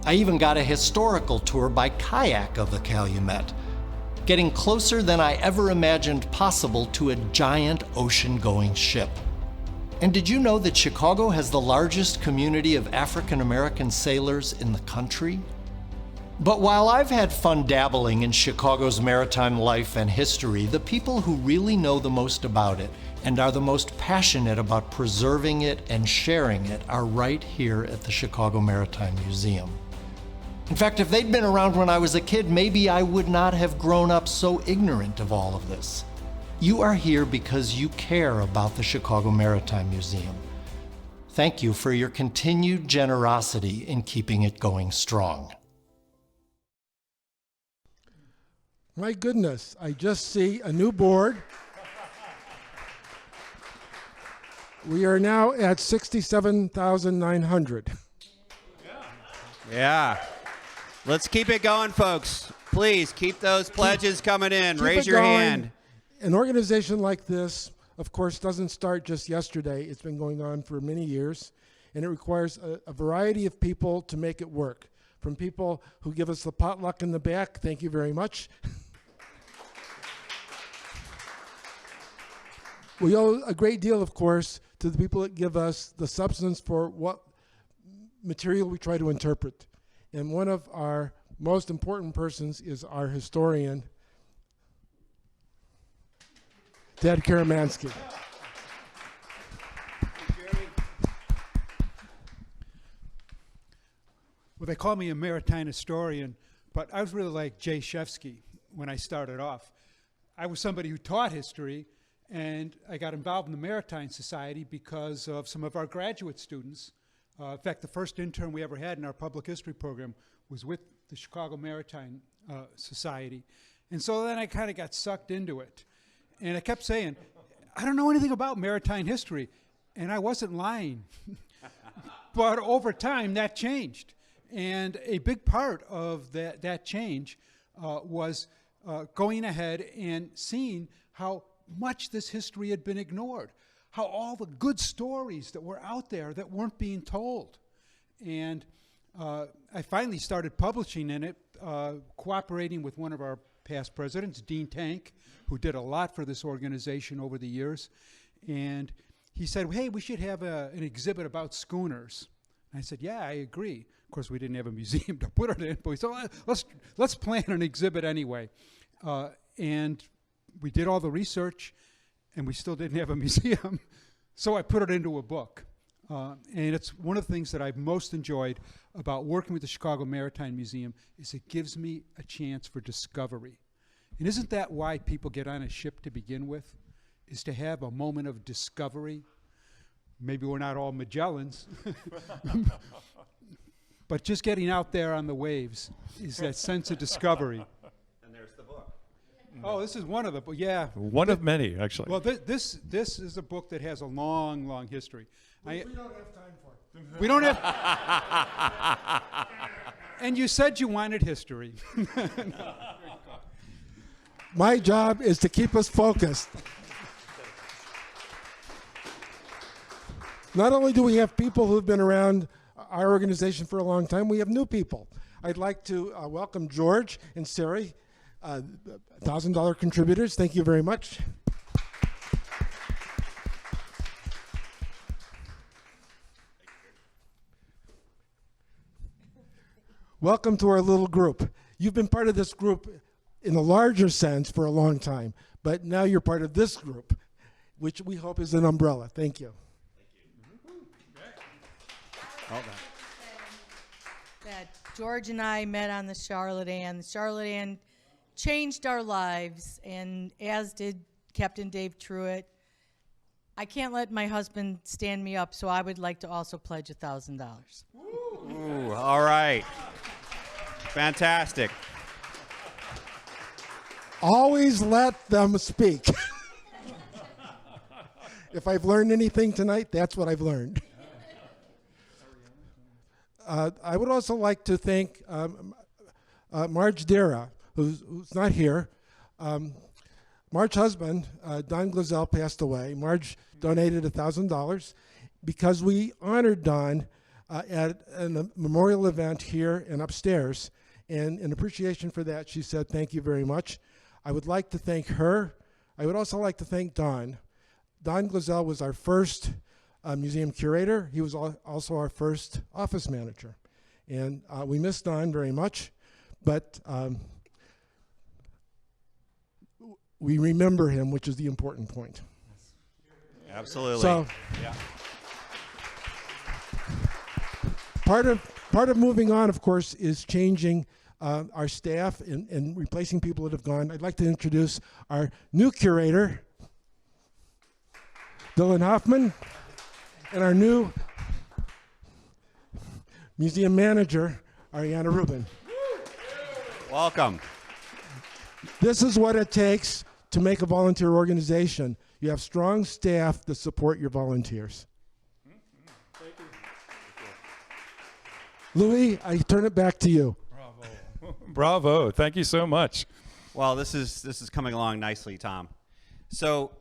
I even got a historical tour by kayak of the Calumet, getting closer than I ever imagined possible to a giant ocean-going ship. And did you know that Chicago has the largest community of African American sailors in the country? But while I've had fun dabbling in Chicago's maritime life and history, the people who really know the most about it and are the most passionate about preserving it and sharing it are right here at the Chicago Maritime Museum. In fact, if they'd been around when I was a kid, maybe I would not have grown up so ignorant of all of this. You are here because you care about the Chicago Maritime Museum. Thank you for your continued generosity in keeping it going strong. My goodness, I just see a new board. We are now at 67,900. Yeah. Let's keep it going, folks. Please keep those pledges coming in. Keep Raise it your going. hand. An organization like this, of course, doesn't start just yesterday. It's been going on for many years, and it requires a variety of people to make it work. From people who give us the potluck in the back, thank you very much. We owe a great deal, of course, to the people that give us the substance for what material we try to interpret. And one of our most important persons is our historian, Ted Karamansky. Well, they call me a maritime historian, but I was really like Jay Shefsky when I started off. I was somebody who taught history, and I got involved in the Maritime Society because of some of our graduate students. In fact, the first intern we ever had in our public history program was with the Chicago Maritime Society. And so then I kind of got sucked into it. And I kept saying, I don't know anything about maritime history. And I wasn't lying. But over time, that changed. And a big part of that change was going ahead and seeing how much this history had been ignored, how all the good stories that were out there that weren't being told. And I finally started publishing in it, cooperating with one of our past presidents, Dean Tank, who did a lot for this organization over the years. And he said, hey, we should have an exhibit about schooners. And I said, yeah, I agree. Of course, we didn't have a museum to put it in, but we said, let's plan an exhibit anyway. And we did all the research, and we still didn't have a museum. So I put it into a book. And it's one of the things that I've most enjoyed about working with the Chicago Maritime Museum is it gives me a chance for discovery. And isn't that why people get on a ship to begin with? Is to have a moment of discovery. Maybe we're not all Magellans. But just getting out there on the waves is that sense of discovery. And there's the book. Oh, this is one of the books, yeah. One of many, actually. Well, this is a book that has a long, long history. We don't have time for it. We don't have... And you said you wanted history. My job is to keep us focused. Not only do we have people who've been around our organization for a long time, we have new people. I'd like to welcome George and Sari, $1,000 contributors. Thank you very much. Welcome to our little group. You've been part of this group in a larger sense for a long time, but now you're part of this group, which we hope is an umbrella. Thank you. That George and I met on the Charlotte Ann. The Charlotte Ann changed our lives, and as did Captain Dave Truitt. I can't let my husband stand me up, so I would like to also pledge $1,000. Ooh, all right. Fantastic. Always let them speak. If I've learned anything tonight, that's what I've learned. I would also like to thank Marge Dara, who's not here. Marge's husband, Don Glazell, passed away. Marge donated $1,000 because we honored Don at a memorial event here and upstairs. And in appreciation for that, she said, thank you very much. I would like to thank her. I would also like to thank Don. Don Glazell was our first museum curator. He was also our first office manager. And we miss Don very much, but we remember him, which is the important point. Absolutely. So, yeah. Part of moving on, of course, is changing our staff and replacing people that have gone. I'd like to introduce our new curator, Dylan Hoffman, and our new museum manager, Ariana Rubin. Welcome. This is what it takes to make a volunteer organization. You have strong staff that support your volunteers. Thank you. Louis, I turn it back to you. Bravo. Bravo. Thank you so much. Well, this is coming along nicely, Tom. So,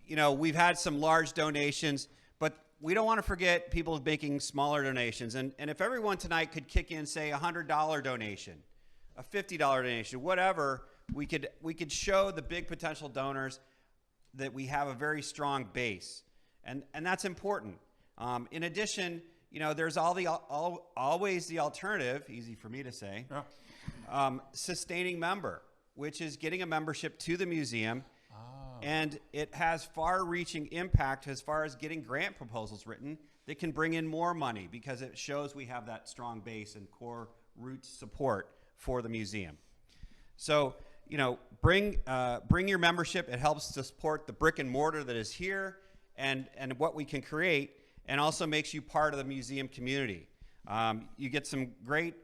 you know, we've had some large donations, but we don't want to forget people making smaller donations. And if everyone tonight could kick in, say, a $100 donation, a $50 donation, whatever, we could show the big potential donors that we have a very strong base. And that's important. In addition, you know, there's always the alternative, easy for me to say, sustaining member, which is getting a membership to the museum. And it has far-reaching impact as far as getting grant proposals written that can bring in more money because it shows we have that strong base and core root support for the museum. So, you know, bring your membership. It helps to support the brick and mortar that is here and what we can create, and also makes you part of the museum community. You get some great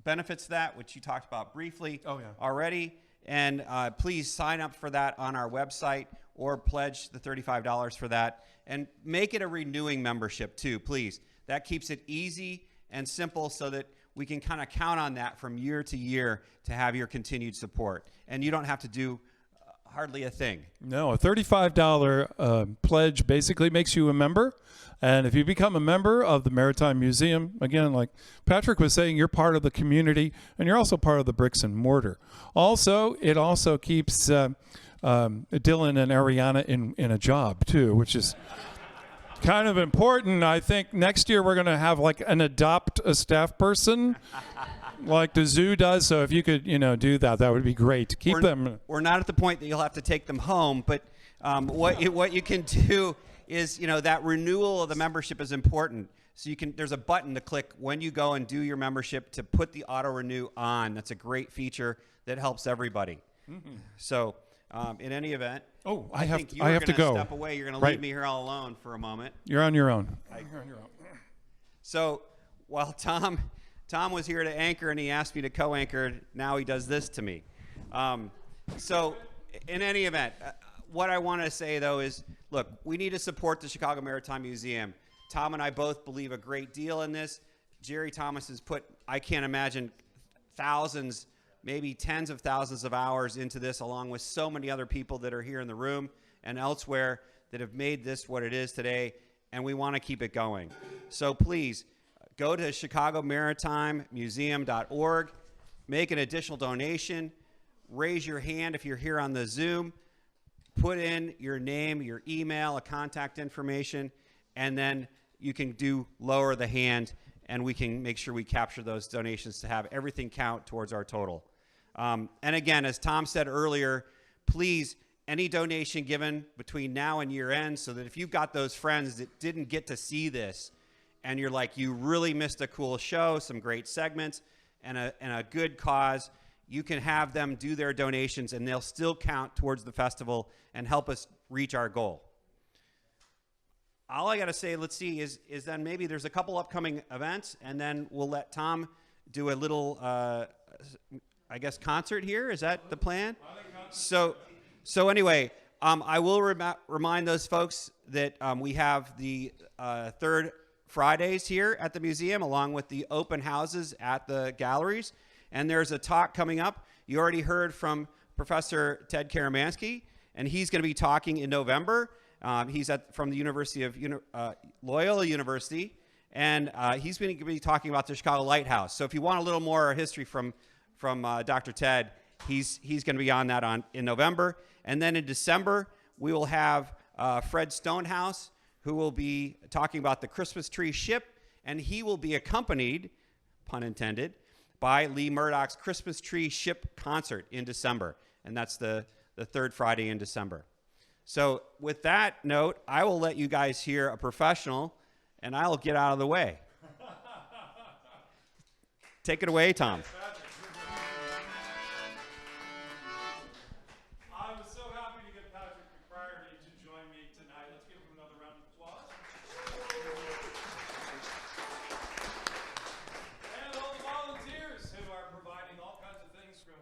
benefits of that, which you talked about briefly Oh, yeah. already. And please sign up for that on our website or pledge the $35 for that. And make it a renewing membership too, please. That keeps it easy and simple so that we can kind of count on that from year to year to have your continued support. And you don't have to do hardly a thing. No, a $35 pledge basically makes you a member. And if you become a member of the Maritime Museum, again, like Patrick was saying, you're part of the community and you're also part of the bricks and mortar. Also, it also keeps Dylan and Ariana in a job too, which is kind of important. I think next year we're going to have like an adopt a staff person like the zoo does. So if you could, do that, that would be great. Keep them. We're not at the point that you'll have to take them home, but what you can do is, that renewal of the membership is important. So there's a button to click when you go and do your membership to put the auto renew on. That's a great feature that helps everybody. Mm-hmm. So in any event, I have think you're to go. Step away. You're going to leave me here all alone for a moment. You're on your own. You're on your own. So while Tom was here to anchor and he asked me to co-anchor, now he does this to me. So in any event, what I want to say though is, look, we need to support the Chicago Maritime Museum. Tom and I both believe a great deal in this. Jerry Thomas has put, I can't imagine, thousands, maybe tens of thousands of hours into this, along with so many other people that are here in the room and elsewhere that have made this what it is today, and we want to keep it going. So please, go to ChicagoMaritimeMuseum.org, make an additional donation, raise your hand if you're here on the Zoom, put in your name, your email, a contact information, and then you can lower the hand, and we can make sure we capture those donations to have everything count towards our total. And again, as Tom said earlier, please, any donation given between now and year end, so that if you've got those friends that didn't get to see this, and you're like, you really missed a cool show, some great segments, and a good cause, you can have them do their donations, and they'll still count towards the festival and help us reach our goal. All I got to say, let's see, is then maybe there's a couple upcoming events, and then we'll let Tom do a little, concert here. Is that the plan? So anyway, I will remind those folks that we have the third Fridays here at the museum, along with the open houses at the galleries. And there's a talk coming up. You already heard from Professor Ted Karamansky, and he's going to be talking in November. He's from the University of Loyola University, and he's going to be talking about the Chicago Lighthouse. So if you want a little more history from Dr. Ted, he's going to be on that in November. And then in December, we will have Fred Stonehouse, who will be talking about the Christmas tree ship, and he will be accompanied, pun intended, by Lee Murdoch's Christmas tree ship concert in December, and that's the third Friday in December. So with that note, I will let you guys hear a professional, and I'll get out of the way. Take it away, Tom. I'm so happy to get Patrick McFriarty to join me tonight. Let's give him another round of applause. And all the volunteers who are providing all kinds of things from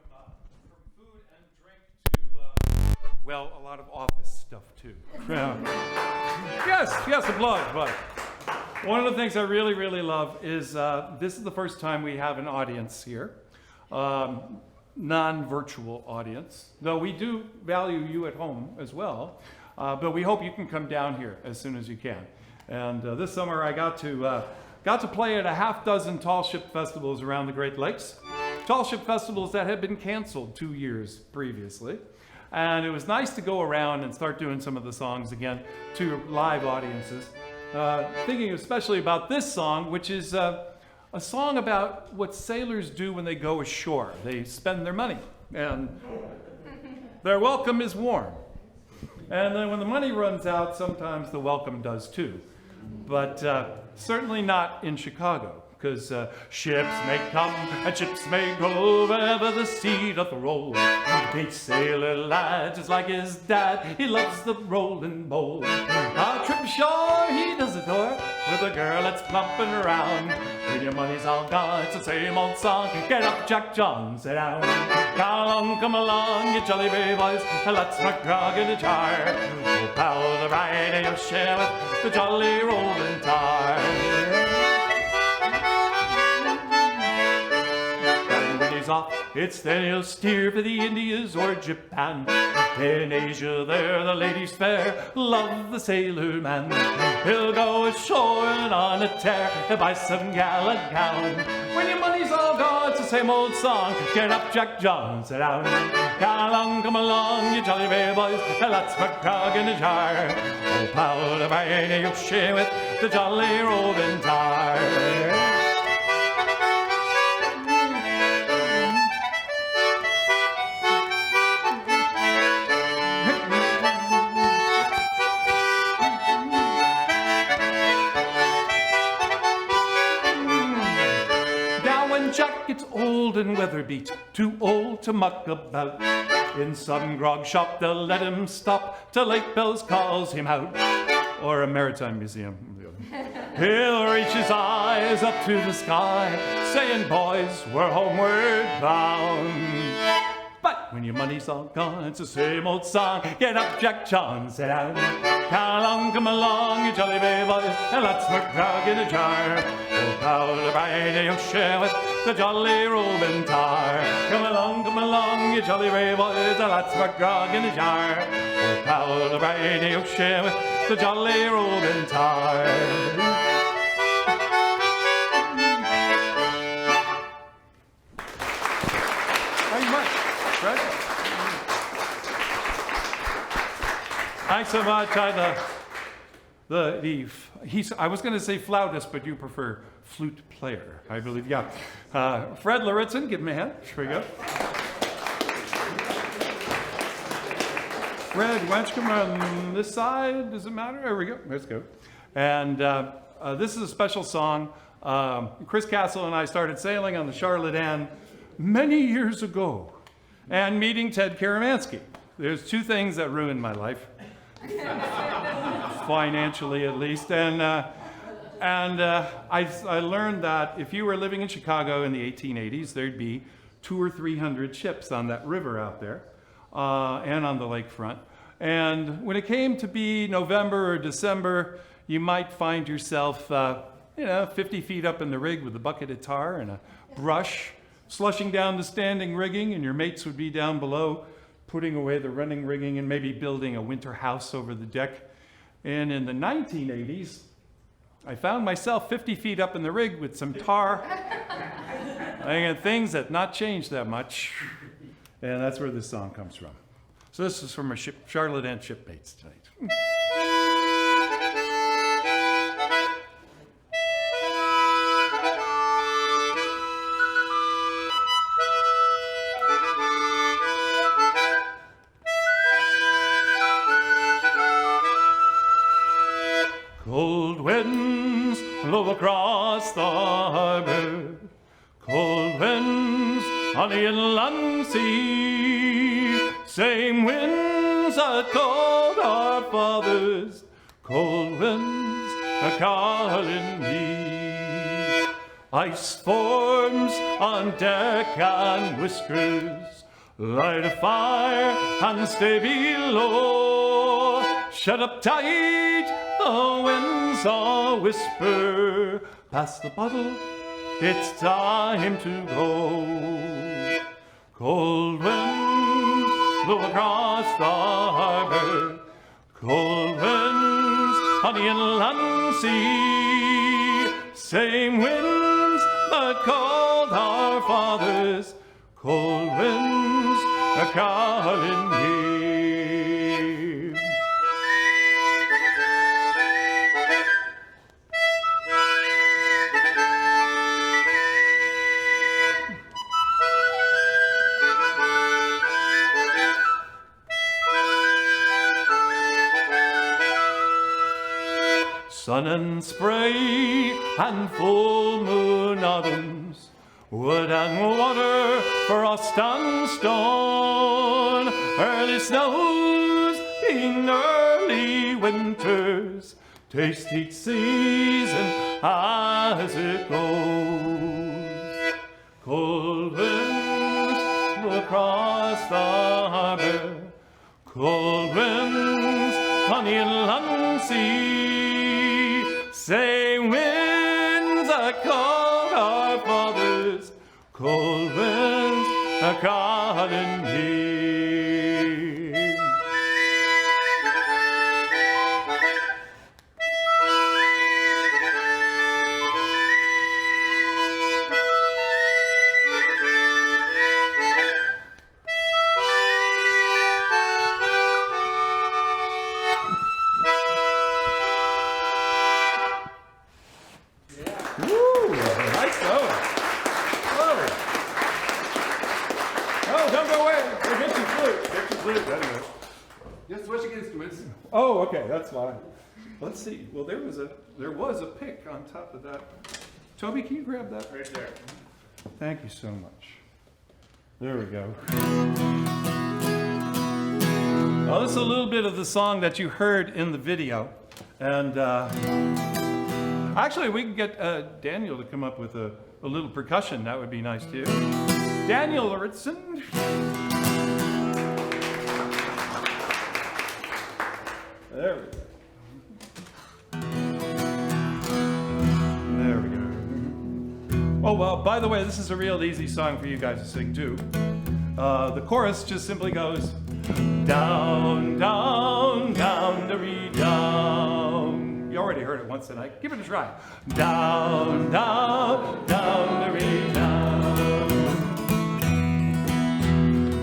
food and drink to, a lot of office stuff too. Yes, applause, but one of the things I really, really love is this is the first time we have an audience here. Non-virtual audience, though we do value you at home as well, but we hope you can come down here as soon as you can. And this summer I got to play at a half dozen tall ship festivals around the Great Lakes, tall ship festivals that had been canceled 2 years previously. And it was nice to go around and start doing some of the songs again to live audiences. Thinking especially about this song, which is a song about what sailors do when they go ashore. They spend their money, and their welcome is warm. And then when the money runs out, sometimes the welcome does too. But certainly not in Chicago, because ships may come and ships may go wherever the sea doth roll. Each sailor lad, just like his dad, he loves the rolling bowl. Our trip ashore he does adore, with a girl that's plumping around. When your money's all gone, it's the same old song. Get up, Jack John, sit down. Come along, you jolly brave boys, and let's make grog in a jar. Oh, pal, the ride you'll share with the jolly rolling tar. Off, it's then he'll steer for the Indies or Japan. In Asia there the ladies fair love the sailor man. He'll go ashore and on a tear to buy some gala gown. When your money's all gone, it's the same old song. Get up, Jack John, sit down. Come along, you jolly brave boys, and let's put grog in a jar. Oh, pal, the bride you'll share with the jolly roving tar. It's old and weather-beat, too old to muck about. In some grog shop they'll let him stop till late bells calls him out. Or a maritime museum. He'll reach his eyes up to the sky, saying, boys, we're homeward bound. But when your money's all gone, it's the same old song. Get up, Jack John, sit down. Come along, you jolly brave boys, and let's work grog in a jar. Oh, pal, the bride you'll share with the jolly roving tar. Come along, you jolly brave boys, and let's work grog in a jar. Oh, pal, the bride you'll share with the jolly roving tar. Thanks so much. I was going to say flautist, but you prefer flute player, I believe. Yeah. Fred Luritzen, give him a hand. Here we go. Fred, why don't you come around this side? Does it matter? There we go. Let's go. And this is a special song. Chris Castle and I started sailing on the Charlotte Ann many years ago and meeting Ted Karamansky. There's two things that ruined my life. Financially, at least, and I learned that if you were living in Chicago in the 1880s, there'd be 200 or 300 ships on that river out there, and on the lakefront. And when it came to be November or December, you might find yourself, 50 feet up in the rig with a bucket of tar and a brush, slushing down the standing rigging, and your mates would be down below, putting away the running rigging and maybe building a winter house over the deck. And in the 1980s, I found myself 50 feet up in the rig with some tar. And things had not changed that much. And that's where this song comes from. So this is from our Charlotte Ann shipmates tonight. Cold winds blow across the harbor, cold winds on the inland sea, same winds that called our fathers, cold winds are calling me. Ice forms on deck and whiskers, light a fire and stay below, shut up tight, the winds all whisper, pass the bottle, it's time to go. Cold winds blow across the harbor, cold winds on the inland sea, same winds that called our fathers, cold winds are calling me. Sun and spray and full moon autumns, wood and water, frost and stone, early snows in early winters, Taste each season as it goes. Cold winds blow across the harbor, cold winds on the inland sea. Same winds that called our fathers, cold winds are calling me. Just switching instruments. Oh, okay, that's fine. Let's see. Well, there was a pick on top of that. Toby, can you grab that? Right there. Thank you so much. There we go. Well, this is a little bit of the song that you heard in the video. And actually, we can get Daniel to come up with a little percussion. That would be nice, too. Daniel Luritzen. There we go. There we go. Oh, well, by the way, this is a real easy song for you guys to sing, too. The chorus just simply goes, down, down, down, dee, down. You already heard it once tonight. Give it a try. Down, down, down, dee, down.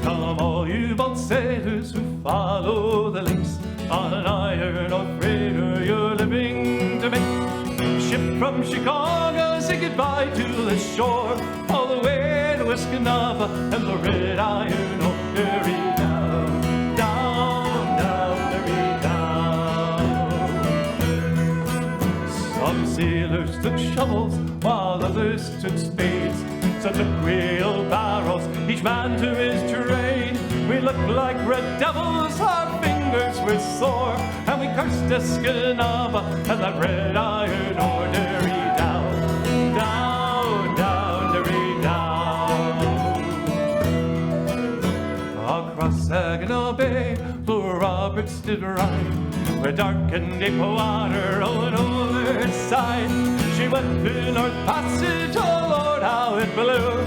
Come all you boat sailors who follow the links, on an iron or freighter you're living to make. Ship from Chicago, say goodbye to the shore, all the way to Escanaba and the red iron ore. Derry down, down, down, derry down. Some sailors took shovels while others took spades. Some took wheelbarrows, each man to his trade. We looked like red devils, our fingers were sore, and we cursed Escanaba and that red iron ore. Derry down, down, down, derry down. Across Saginaw Bay, poor Roberts did ride, where dark and deep water rolling over its side. She went to North Passage, oh Lord, how it blew,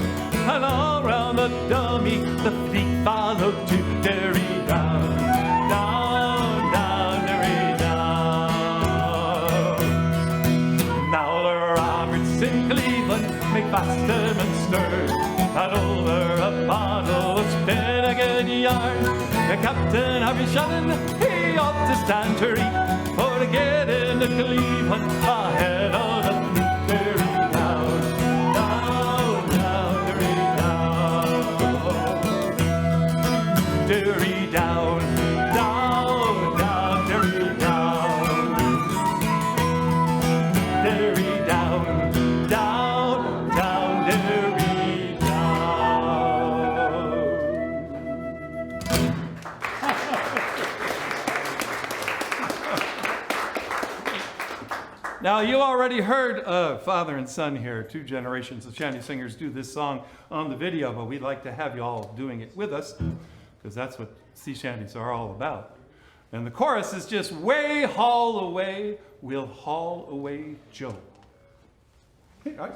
and all round the dummy the fleet followed to Derry down, down, down, Derry down. Now the Roberts in Cleveland make fast and stir, and over a bottle of Finnegan yarn. The Captain Harvey Shannon, he ought to stand to reap, for to get into Cleveland ahead of the fleet. Derry down, down, down, Derry down. Derry down, down, down, Derry down. Derry down, down, down, Derry down. Now, you already heard father and son here, two generations of shanty singers do this song on the video, but we'd like to have you all doing it with us, because that's what sea shanties are all about. And the chorus is just, way haul away, we'll haul away Joe. Hey, guys.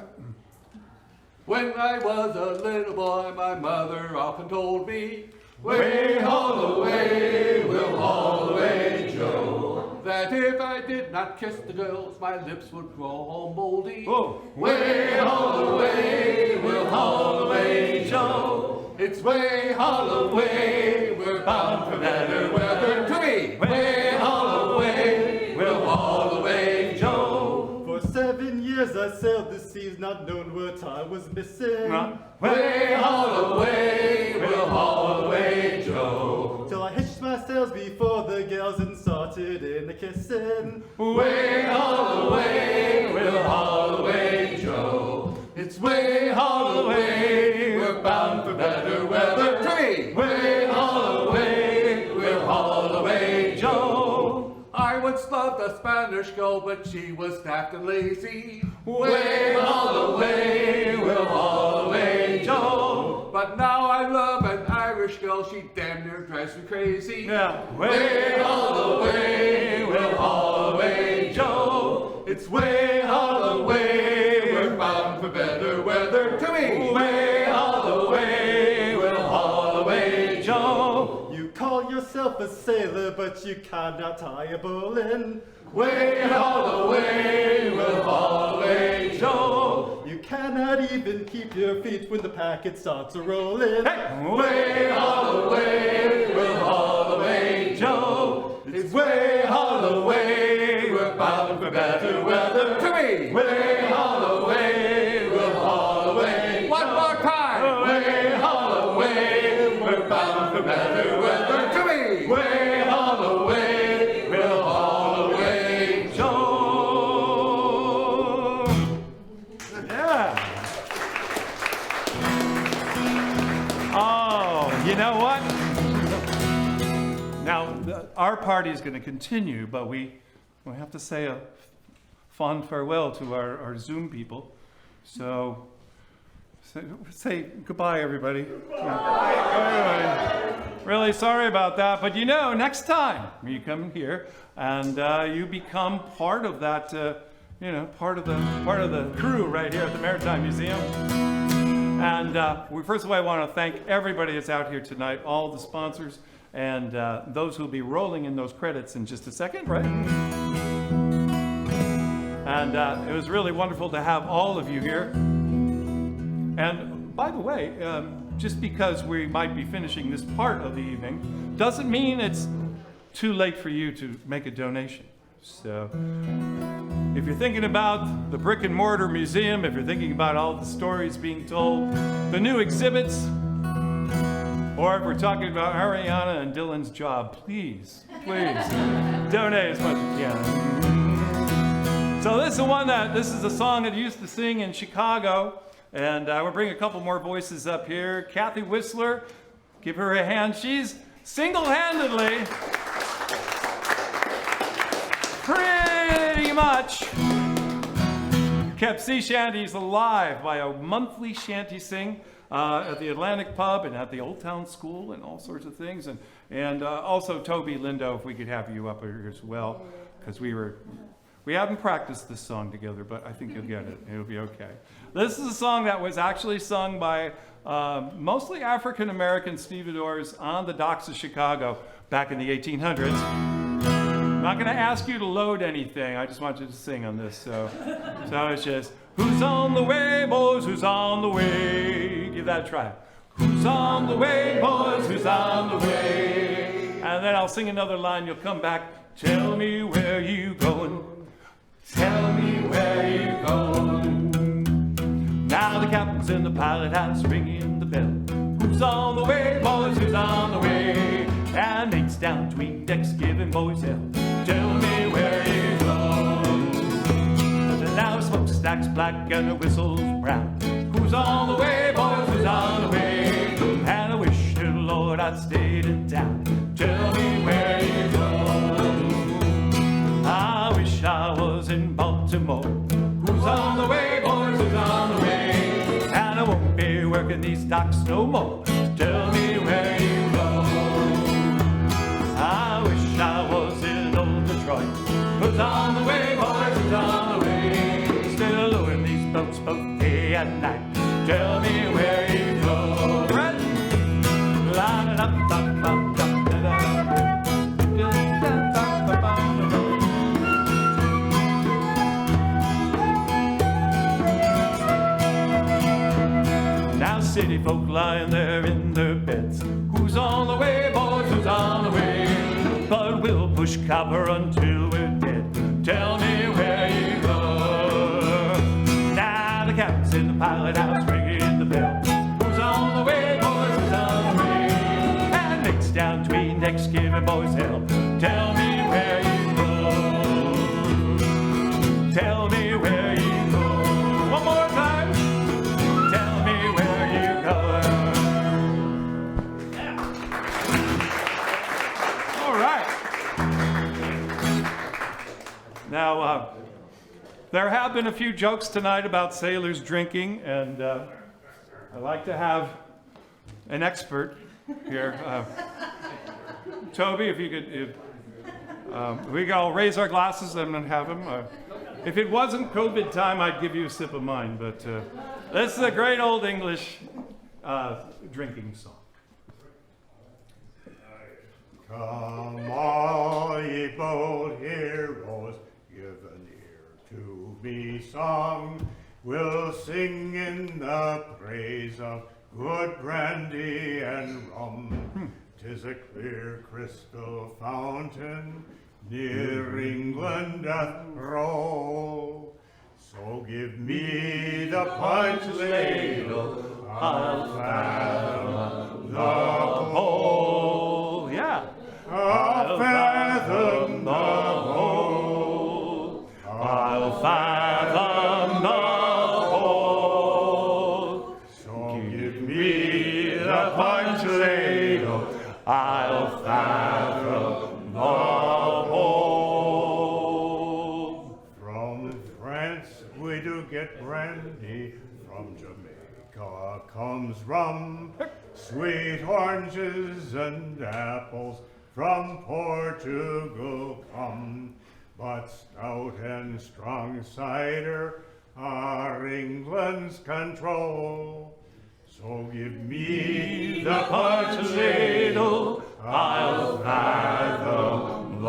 When I was a little boy, my mother often told me, way haul away, we'll haul away Joe. That if I did not kiss the girls, my lips would grow moldy. Oh. Way haul away, we'll haul away Joe. It's way haul away, we're bound for better weather. Three, way haul away, we'll haul away Joe. For 7 years I sailed the seas, not knowing what I was missing. Way haul away, we'll haul away Joe. Till I hitched my sails before the gales and started in the kissing. Way haul away, we'll haul away Joe. It's way haul away, we're bound for better weather. Three, way haul away, we'll haul away Joe. I went once loved a Spanish girl, but she was fat and lazy. Way all the way, we'll haul away, Joe. But now I love an Irish girl, she damn near drives me crazy. Yeah. Way all the way, we'll haul away, Joe. It's way all the way, we're bound for better weather. To me, way all the way, we'll haul away, Joe. You call yourself a sailor, but you cannot tie a bowline. Way all the way, we'll haul away, Joe. You cannot even keep your feet when the packet starts a rolling. Hey! Way all the way, we'll haul away, Joe. It's way all the way, we're bound for better weather. To me! Way all the way, we'll haul away, Joe. One more time! Way all the way, we're bound for better weather. To me! Way all the way, we'll haul away, Joe. Yeah. Oh, you know what? Now, our party is going to continue, but we have to say a fond farewell to our Zoom people. So, say goodbye, everybody. Yeah. Really sorry about that, but you know, next time you come here and you become part of that, part of the crew right here at the Maritime Museum. And first of all, I want to thank everybody that's out here tonight, all the sponsors, and those who'll be rolling in those credits in just a second, right? And it was really wonderful to have all of you here. And by the way, just because we might be finishing this part of the evening, doesn't mean it's too late for you to make a donation. So if you're thinking about the brick and mortar museum, if you're thinking about all the stories being told, the new exhibits, or if we're talking about Ariana and Dylan's job, please donate as much as you can. So this is a song that I used to sing in Chicago, and we'll bring a couple more voices up here. Kathy Whistler, give her a hand. She's single-handedly, pretty much, kept sea shanties alive by a monthly shanty sing at the Atlantic Pub and at the Old Town School and all sorts of things. And also Toby Lindo, if we could have you up here as well, because we haven't practiced this song together, but I think you'll get it. It'll be okay. This is a song that was actually sung by mostly African-American stevedores on the docks of Chicago back in the 1800s. I'm not going to ask you to load anything. I just want you to sing on this. So it's just, who's on the way, boys, who's on the way? Give that a try. Who's on the way, boys, who's on the way? And then I'll sing another line. You'll come back. Tell me where you going. Tell me where you going. Now the captain's in the pilot house ringing the bell. Who's on the way, boys, who's on the way? And mate's down between decks giving boys hell. Tell me where you go. Now the smokestack's black and the whistle's brown. Who's on the way, boys, who's on the way? And I wish to the Lord I'd stayed in town. Tell me where you go. I wish I was in Baltimore. Who's on the way, boys, who's on the way? And I won't be working these docks no more. Tell me where you go. I wish I was in old Detroit. Who's on the way, boys, who's on the way? Still lowering these boats both day and night. Tell me where you go. Right? Now city folk lying there in their beds. Who's on the way, boys, who's on the way? But we'll push copper until we're dead. Tell me where you go. Now the captain's in the pilot house ringing the bell. Who's on the way, boys, who's on the way? And mixed down between decks giving boys hell. Tell me where you go. Tell me where you go. One more time. Tell me where you go. All right. There have been a few jokes tonight about sailors drinking, and I'd like to have an expert here. Toby, if you could, we can all raise our glasses and have him. If it wasn't COVID time, I'd give you a sip of mine, but this is a great old English drinking song. Come all ye bold heroes, give an ear to be sung. We'll sing in the praise of good brandy and rum. 'Tis a clear crystal fountain near England doth roll. So give me the punch ladle, I'll fathom the whole. Yeah. I'll fathom the whole. I'll fathom the whole. So give me the punch ladle, I'll fathom the whole. From France we do get brandy, from Jamaica comes rum, sweet oranges and apples from Portugal come, but stout and strong cider are England's control. So give me the punch ladle, I'll fathom the